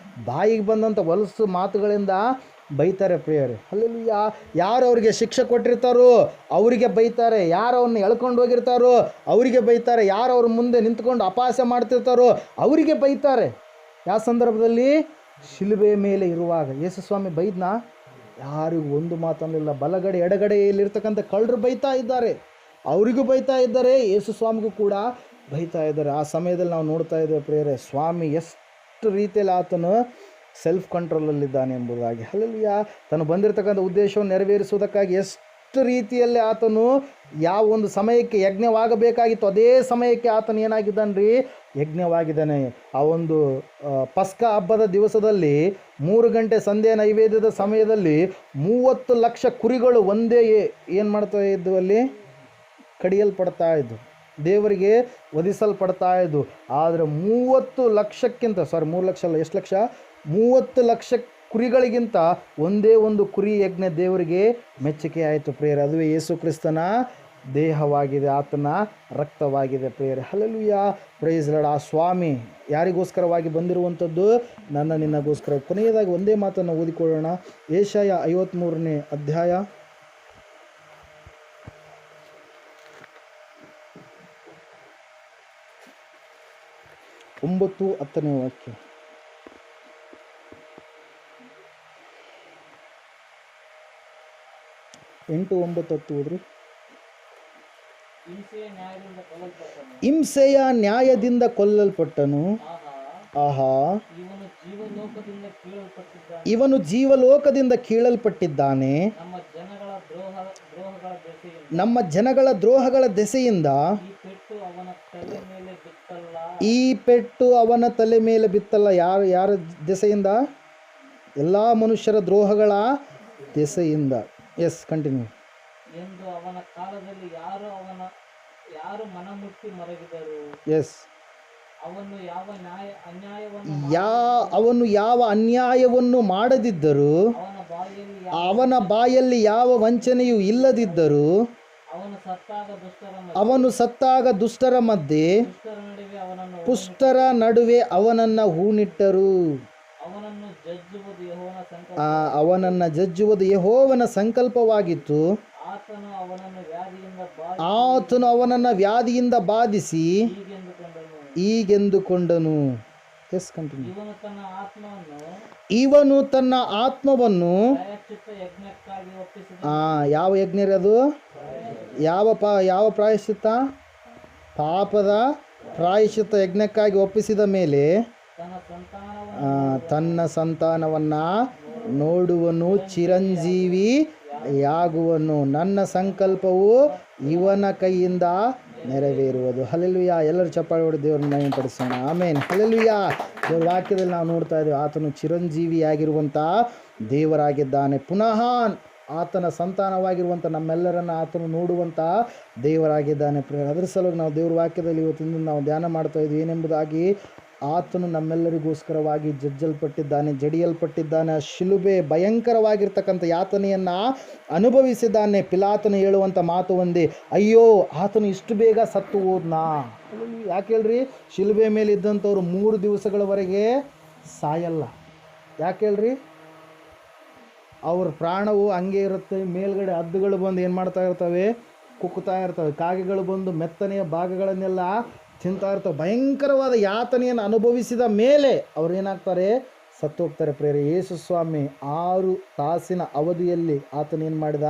ಬಾಯಿಗೆ ಬಂದಂಥ ಹೊಲಸು ಮಾತುಗಳಿಂದ ಬೈತಾರೆ ಪ್ರಿಯರೇ. ಹಲ್ಲೆಲೂಯಾ. ಯಾರು ಅವ್ರಿಗೆ ಶಿಕ್ಷೆ ಕೊಟ್ಟಿರ್ತಾರೋ ಅವರಿಗೆ ಬೈತಾರೆ, ಯಾರು ಅವ್ರನ್ನ ಎಳ್ಕೊಂಡು ಹೋಗಿರ್ತಾರೋ ಅವರಿಗೆ ಬೈತಾರೆ, ಯಾರು ಅವ್ರ ಮುಂದೆ ನಿಂತ್ಕೊಂಡು ಅಪಹಾಸ್ಯ ಮಾಡ್ತಿರ್ತಾರೋ ಅವರಿಗೆ ಬೈತಾರೆ. ಯಾವ ಸಂದರ್ಭದಲ್ಲಿ, ಶಿಲುಬೆ ಮೇಲೆ ಇರುವಾಗ. ಯೇಸು ಸ್ವಾಮಿ ಬೈದ್ನಾ, ಯಾರಿಗೂ ಒಂದು ಮಾತನ್ನಿಲ್ಲ. ಬಲಗಡೆ ಎಡಗಡೆಯಲ್ಲಿರ್ತಕ್ಕಂಥ ಕಳ್ಳರು ಬೈತಾ ಇದ್ದಾರೆ, ಅವರಿಗೂ ಬೈತಾ ಇದ್ದಾರೆ, ಯೇಸು ಸ್ವಾಮಿಗೂ ಕೂಡ ಬೈತಾ ಇದ್ದಾರೆ. ಆ ಸಮಯದಲ್ಲಿ ನಾವು ನೋಡ್ತಾ ಇದ್ದೇವೆ ಪ್ರಿಯರೇ, ಸ್ವಾಮಿ ಎಷ್ಟು ರೀತಿಯಲ್ಲಿ ಆತನು ಸೆಲ್ಫ್ ಕಂಟ್ರೋಲಲ್ಲಿದ್ದಾನೆ ಎಂಬುದಾಗಿ. ಹಲ್ಲೆಲೂಯಾ. ತಾನು ಬಂದಿರತಕ್ಕಂಥ ಉದ್ದೇಶವನ್ನು ನೆರವೇರಿಸುವುದಕ್ಕಾಗಿ ಎಷ್ಟು ರೀತಿಯಲ್ಲಿ ಆತನು ಯಾವ ಒಂದು ಸಮಯಕ್ಕೆ ಯಜ್ಞವಾಗಬೇಕಾಗಿತ್ತು ಅದೇ ಸಮಯಕ್ಕೆ ಆತನು ಏನಾಗಿದ್ದಾನೆ ರೀ, ಯಜ್ಞವಾಗಿದ್ದಾನೆ. ಆ ಒಂದು ಪಸ್ಕ ಹಬ್ಬದ ದಿವಸದಲ್ಲಿ 3 ಗಂಟೆ ಸಂಧ್ಯಾ ನೈವೇದ್ಯದ ಸಮಯದಲ್ಲಿ 30 ಲಕ್ಷ ಕುರಿಗಳು ಒಂದೇ ಏನು ಮಾಡ್ತಾ ಇದ್ವು, ಅಲ್ಲಿ ಕಡಿಯಲ್ಪಡ್ತಾ ಇದ್ದು, ದೇವರಿಗೆ ವಧಿಸಲ್ಪಡ್ತಾ ಇದ್ದು. ಆದರೆ 30 ಲಕ್ಷಕ್ಕಿಂತ 3 ಲಕ್ಷ ಅಲ್ಲ, ಎಷ್ಟು ಲಕ್ಷ, 30 ಲಕ್ಷ ಕುರಿಗಳಿಗಿಂತ ಒಂದೇ ಒಂದು ಕುರಿ ಯಜ್ಞ ದೇವರಿಗೆ ಮೆಚ್ಚುಗೆ ಆಯಿತು ಪ್ರಿಯರೇ. ಅದುವೇ ಯೇಸು ಕ್ರಿಸ್ತನ ದೇಹವಾಗಿದೆ, ಆತನ ರಕ್ತವಾಗಿದೆ ಪ್ರಿಯರೇ. Hallelujah, praise Lord. ಆ ಸ್ವಾಮಿ ಯಾರಿಗೋಸ್ಕರವಾಗಿ ಬಂದಿರುವಂಥದ್ದು, ನಿನ್ನಗೋಸ್ಕರ. ಕೊನೆಯದಾಗಿ ಒಂದೇ ಮಾತನ್ನು ಓದಿಕೊಳ್ಳೋಣ. ಯೆಶಾಯ 53ನೇ ಅಧ್ಯಾಯ 9-10ನೇ ವಾಕ್ಯ. 8, 9, 10 ಓದ್ರಿ. ಹಿಂಸೆಯ ನ್ಯಾಯದಿಂದ ಕೊಲ್ಲಲ್ಪಟ್ಟನು, ಆಹಾ ಇವನು ಜೀವಲೋಕದಿಂದ ಕೀಳಲ್ಪಟ್ಟಿದ್ದಾನೆ. ನಮ್ಮ ಜನಗಳ ದ್ರೋಹಗಳ ದೆಸೆಯಿಂದ ಈ ಪೆಟ್ಟು ಅವನ ತಲೆ ಮೇಲೆ ಬಿತ್ತಲ್ಲ. ಯಾರ ದೆಸೆಯಿಂದ? ಎಲ್ಲ ಮನುಷ್ಯರ ದ್ರೋಹಗಳ ದೆಸೆಯಿಂದ. Yes, continue. ಎಂದು ಅವನ ಕಾಲದಲ್ಲಿ ಯಾರು ಮನಮುಟ್ಟಿ ಮರಗಿದರು. ಎಸ್. ಅವನು ಯಾವ ಅನ್ಯಾಯವನ್ನು ಮಾಡದಿದ್ದರೂ, ಅವನ ಬಾಯಲ್ಲಿ ಯಾವ ವಂಚನೆಯೂ ಇಲ್ಲದಿದ್ದರೂ, ಅವನು ಸತ್ತಾಗ ದುಷ್ಟರ ಮಧ್ಯೆ ಪುಷ್ಟರ ನಡುವೆ ಅವನನ್ನು ಹೂಣಿಟ್ಟರು. ಅವನನ್ನು ಜಜ್ಜುವುದು ಯೆಹೋವನ ಸಂಕಲ್ಪವಾಗಿತ್ತು. ಆತನು ಅವನನ್ನು ವ್ಯಾಧಿಯಿಂದ ಬಾಧಿಸಿ ಹೀಗೆಂದುಕೊಂಡನು. S, continue. ಇವನು ತನ್ನ ಆತ್ಮವನ್ನು ಯಾವ ಯಜ್ಞ ಅದು? ಯಾವ ಪ್ರಾಯಶ್ಚಿತ್ತ? ಪಾಪದ ಪ್ರಾಯಶ್ಚಿತ್ತ ಯಜ್ಞಕ್ಕಾಗಿ ಒಪ್ಪಿಸಿದ ಮೇಲೆ ತನ್ನ ಸಂತಾನವನ್ನು ನೋಡುವನು, ಚಿರಂಜೀವಿಯಾಗುವನು. ನನ್ನ ಸಂಕಲ್ಪವು ಇವನ ಕೈಯಿಂದ ನೆರವೇರುವುದು. ಹಲ್ಲೆಲೂಯಾ. ಎಲ್ಲರೂ ಚಪ್ಪಾಳೆ ಹೊಡೆದು ದೇವರನ್ನು ಮಹಿಮೆಪಡಿಸೋಣ. ಆಮೇನ್. ಹಲ್ಲೆಲೂಯಾ. ದೇವರ ವಾಕ್ಯದಲ್ಲಿ ನಾವು ನೋಡ್ತಾ ಇದ್ದೇವೆ, ಆತನು ಚಿರಂಜೀವಿಯಾಗಿರುವಂಥ ದೇವರಾಗಿದ್ದಾನೆ. ಪುನಃ ಆತನ ಸಂತಾನವಾಗಿರುವಂಥ ನಮ್ಮೆಲ್ಲರನ್ನು ಆತನು ನೋಡುವಂಥ ದೇವರಾಗಿದ್ದಾನೆ. ಅದರ ಸಲುವಾಗಿ ನಾವು ದೇವರ ವಾಕ್ಯದಲ್ಲಿ ಇವತ್ತಿನ ನಾವು ಧ್ಯಾನ ಮಾಡ್ತಾ ಇದ್ವಿ. ಏನೆಂಬುದಾಗಿ, ಆತನು ನಮ್ಮೆಲ್ಲರಿಗೋಸ್ಕರವಾಗಿ ಜಜ್ಜಲ್ಪಟ್ಟಿದ್ದಾನೆ, ಜಡಿಯಲ್ಪಟ್ಟಿದ್ದಾನೆ. ಶಿಲುಬೆ ಭಯಂಕರವಾಗಿರ್ತಕ್ಕಂಥ ಯಾತನೆಯನ್ನು ಅನುಭವಿಸಿದ್ದಾನೆ. ಪಿಲಾತನು ಹೇಳುವಂಥ ಮಾತು ಒಂದೇ, ಅಯ್ಯೋ ಆತನು ಇಷ್ಟು ಬೇಗ ಸತ್ತು ಹೋದ್ನಾ. ಯಾಕೆ ಹೇಳ್ರಿ, ಶಿಲುಬೆ ಮೇಲೆ ಇದ್ದಂಥವ್ರು 3 ದಿವಸಗಳವರೆಗೆ ಸಾಯಲ್ಲ. ಯಾಕೆ ಹೇಳ್ರಿ, ಅವ್ರ ಪ್ರಾಣವು ಹಂಗೆ ಇರುತ್ತೆ. ಮೇಲ್ಗಡೆ ಹದ್ದುಗಳು ಬಂದು ಏನು ಮಾಡ್ತಾ ಇರ್ತವೆ, ಕುಕ್ಕುತ್ತಾ ಇರ್ತವೆ. ಕಾಗೆಗಳು ಬಂದು ಮೆತ್ತನೆಯ ಭಾಗಗಳನ್ನೆಲ್ಲ ತಿಂತಾ ಇರ್ತವೆ. ಭಯಂಕರವಾದ ಯಾತನೆಯನ್ನು ಅನುಭವಿಸಿದ ಮೇಲೆ ಅವ್ರು ಏನಾಗ್ತಾರೆ, ಸತ್ತು ಹೋಗ್ತಾರೆ ಪ್ರೇರೆ. ಯೇಸು ಸ್ವಾಮಿ 6 ತಾಸಿನ ಅವಧಿಯಲ್ಲಿ ಆತನೇನು ಮಾಡಿದ,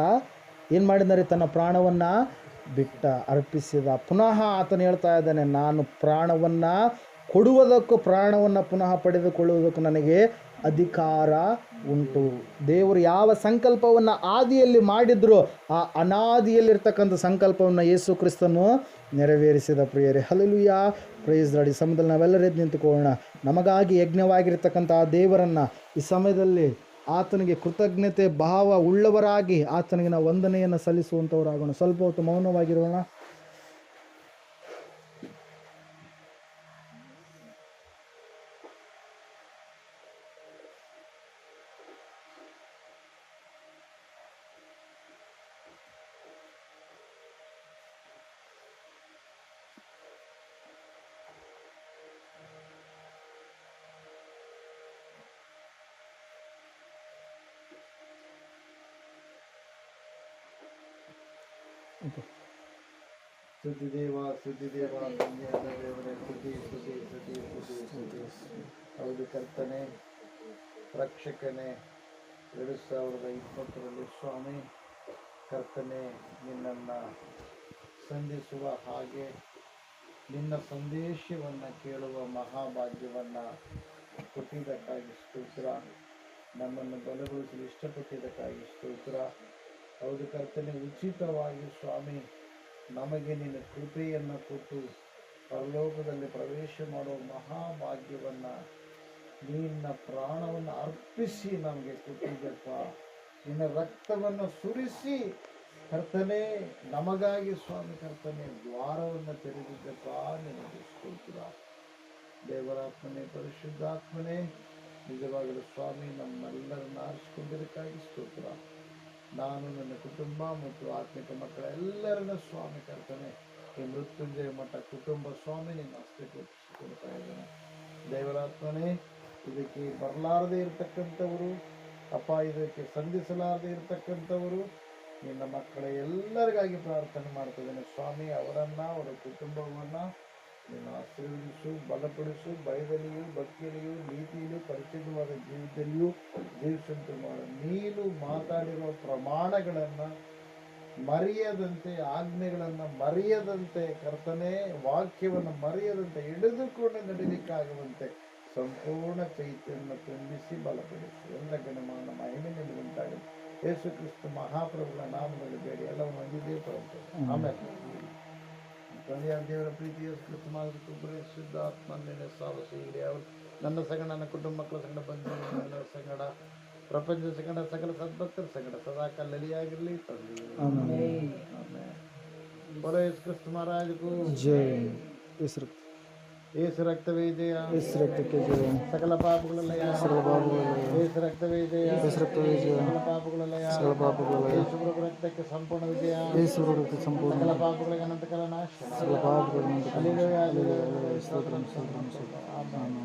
ಏನು ಮಾಡಿದ್ದಾರೆ? ತನ್ನ ಪ್ರಾಣವನ್ನು ಬಿಟ್ಟ, ಅರ್ಪಿಸಿದ. ಪುನಃ ಆತನು ಹೇಳ್ತಾ ಇದ್ದಾನೆ, ನಾನು ಪ್ರಾಣವನ್ನು ಕೊಡುವುದಕ್ಕೂ ಪ್ರಾಣವನ್ನು ಪುನಃ ಪಡೆದುಕೊಳ್ಳುವುದಕ್ಕೂ ನನಗೆ ಅಧಿಕಾರ ಉಂಟು. ದೇವರು ಯಾವ ಸಂಕಲ್ಪವನ್ನು ಆದಿಯಲ್ಲಿ ಮಾಡಿದ್ರು ಆ ಅನಾದಿಯಲ್ಲಿರ್ತಕ್ಕಂಥ ಸಂಕಲ್ಪವನ್ನು ಯೇಸು ಕ್ರಿಸ್ತನು ನೆರವೇರಿಸಿದ ಪ್ರಿಯರೇ. Hallelujah, praise Lord. ಈ ಸಮಯದಲ್ಲಿ ನಾವೆಲ್ಲರೂ ಎದ್ದು ನಿಂತುಕೊಳ್ಳೋಣ. ನಮಗಾಗಿ ಯಜ್ಞವಾಗಿರ್ತಕ್ಕಂಥ ಆ ದೇವರನ್ನು ಈ ಸಮಯದಲ್ಲಿ ಆತನಿಗೆ ಕೃತಜ್ಞತೆ ಭಾವ ಉಳ್ಳವರಾಗಿ ಆತನಿಗೆ ನಾವು ವಂದನೆಯನ್ನು ಸಲ್ಲಿಸುವಂಥವರಾಗೋಣ. ಸ್ವಲ್ಪ ಹೊತ್ತು ಮೌನವಾಗಿರೋಣ. ಸ್ತುತಿ ದೇವ, ಸ್ತುತಿ ದೇವ, ಧನ್ಯವಾದ ದೇವರೇ, ಸ್ತುತಿ ಸ್ತುತಿ ಸ್ತುತಿ ಸ್ತುತಿ ಸ್ತುತಿ. ಹೌದು ಕರ್ತನೆ, ರಕ್ಷಕನೇ, 2020ರಲ್ಲಿ ಸ್ವಾಮಿ ಕರ್ತನೆ, ನಿನ್ನನ್ನು ಸಂಧಿಸುವ ಹಾಗೆ ನಿನ್ನ ಸಂದೇಶವನ್ನು ಕೇಳುವ ಮಹಾಭಾಗ್ಯವನ್ನು ಕೊಟ್ಟಿದ್ದಕ್ಕಾಗಿ ಸ್ತೋತ್ರ. ನಮ್ಮನ್ನು ಬಲಗೊಳಿಸಲು ಇಷ್ಟಪಟ್ಟಿದ್ದಕ್ಕಾಗಿ ಸ್ತೋತ್ರ. ಹೌದು ಕರ್ತನೆ, ಉಚಿತವಾಗಿ ಸ್ವಾಮಿ ನಮಗೆ ನಿನ್ನ ಕೃಪೆಯನ್ನು ಕೊಟ್ಟು ಪರಲೋಕದಲ್ಲಿ ಪ್ರವೇಶ ಮಾಡುವ ಮಹಾಭಾಗ್ಯವನ್ನು ನಿನ್ನ ಪ್ರಾಣವನ್ನು ಅರ್ಪಿಸಿ ನಮಗೆ ಕೊಟ್ಟಿದ್ದಪ್ಪ. ನಿನ್ನ ರಕ್ತವನ್ನು ಸುರಿಸಿ ಕರ್ತನೆ ನಮಗಾಗಿ ಸ್ವಾಮಿ ಕರ್ತನೆ ದ್ವಾರವನ್ನು ತೆರೆದಿದ್ದಪ್ಪ. ನಿನಗೆ ಸ್ತೋತ್ರ. ದೇವರಾತ್ಮನೇ, ಪರಿಶುದ್ಧಾತ್ಮನೇ, ನಿಜವಾಗಲೂ ಸ್ವಾಮಿ ನಮ್ಮೆಲ್ಲರನ್ನು ಆರಿಸಿಕೊಂಡಿದ್ದಕ್ಕಾಗಿ ಸ್ತೋತ್ರ. ನಾನು ನನ್ನ ಕುಟುಂಬ ಮತ್ತು ಆತ್ಮಿಕ ಮಕ್ಕಳ ಎಲ್ಲರನ್ನ ಸ್ವಾಮಿ ಕರ್ತನೆ ಈ ಮೃತ್ಯುಂಜಯ ಮಠ ಕುಟುಂಬ ಸ್ವಾಮಿ ನಿನ್ನ ಹಸ್ತಕ್ಕೆ ಕೊಡ್ತಾ ಇದ್ದೇನೆ. ದೇವರಾತ್ಮನೇ, ಇದಕ್ಕೆ ಬರಲಾರದೆ ಇರತಕ್ಕಂಥವರು ಅಪ್ಪ, ಇದಕ್ಕೆ ಸಂಧಿಸಲಾರದೆ ಇರತಕ್ಕಂಥವರು ನಿನ್ನ ಮಕ್ಕಳ ಎಲ್ಲರಿಗಾಗಿ ಪ್ರಾರ್ಥನೆ ಮಾಡ್ತಿದ್ದೇನೆ ಸ್ವಾಮಿ. ಅವರನ್ನು, ಅವರ ಕುಟುಂಬವನ್ನು ನೀನು ಆಶೀರ್ವದಿಸು, ಬಲಪಡಿಸು. ಭಯದಲ್ಲಿಯೂ, ಭಕ್ತಿಯಲ್ಲಿಯೂ, ನೀತಿಯಲ್ಲಿಯೂ, ಪರಿಶುದ್ಧವಾದ ಜೀವಿತದಲ್ಲಿಯೂ ಜೀವಿಸುವಂತೆ ಮಾಡು. ನೀನು ಮಾತಾಡಿರುವ ಪ್ರಮಾಣಗಳನ್ನು ಮರೆಯದಂತೆ, ಆಜ್ಞೆಗಳನ್ನು ಮರೆಯದಂತೆ, ಕರ್ತನೆ ವಾಕ್ಯವನ್ನು ಮರೆಯದಂತೆ ಹಿಡಿದುಕೊಂಡು ನಡೀಲಿಕ್ಕಾಗುವಂತೆ ಸಂಪೂರ್ಣ ಚೈತ್ಯವನ್ನು ತುಂಬಿಸಿ ಬಲಪಡಿಸು. ಎಲ್ಲ ಗಣಮಾನ ಮಹಿಮೆ ನಿಮಗುಂಟಾಗಲಿ. ಯೇಸು ಕ್ರಿಸ್ತ ಮಹಾಪ್ರಭುಗಳ ನಾಮದಲ್ಲಿ ಬೇಡಿ ಎಲ್ಲವನ್ನು ಹೊಂದಿದ್ದೇವೆ ಪರಂಪರೆ. ಆಮೇಲೆ ತಂದೆಯಾದ ದೇವರ ಪ್ರೀತಿ ಯೇಸು ಕ್ರಿಸ್ತ ಮಾರ್ಗಕ್ಕೆ ಶುದ್ಧಾತ್ಮನ ಸಾವಸ ಇರಲಿ. ಅವರು ನನ್ನ ಸಂಗಡ, ನನ್ನ ಕುಟುಂಬ ಮಕ್ಕಳ ಸಂಗಡ, ಬಂಧುಗಳ ಸಂಗಡ, ಪ್ರಪಂಚದ ಸಂಗಡ, ಸಕಲ ಸದ್ಭಕ್ತರ ಸಂಗಡ ಸದಾ ಕಲ್ಲಲಿಯಾಗಿರಲಿ ತಂದೆ. बोलो यीशु क्रिस्त महाराज को ಜಯ. यीशु रक्तवे जय. ಯೇಸು ರಕ್ತಕ್ಕೆ ಜಯ. सकल पापगಳೆಲ್ಲ ಸಕಲ ಪಾಪಗಳೆಲ್ಲ ಯೇಸು ರಕ್ತವೇ ಜಯ. ಯೇಸು ರಕ್ತವೇ ಜಯ. सकल ಪಾಪಗಳೆಲ್ಲ ಸಕಲ ಪಾಪಗಳೆಲ್ಲ ಯೇಸು ಪ್ರಭು ರಕ್ತಕ್ಕೆ ಸಂಪೂರ್ಣ ವಿಜಯ. ಯೇಸು ರಕ್ತ ಸಂಪೂರ್ಣ सकल ಪಾಪಗಳಿಗೆ ಅನಂತಕಾಲ ನಾಶ. ಸಕಲ ಪಾಪಗಳನ್ನು ಹಲ್ಲೆಲೂಯಾ, ಹಲ್ಲೆಲೂಯಾ. ಸ್ತೋತ್ರ ಸ್ತೋತ್ರ ಸ್ತೋತ್ರ. ಆಮೆನ್.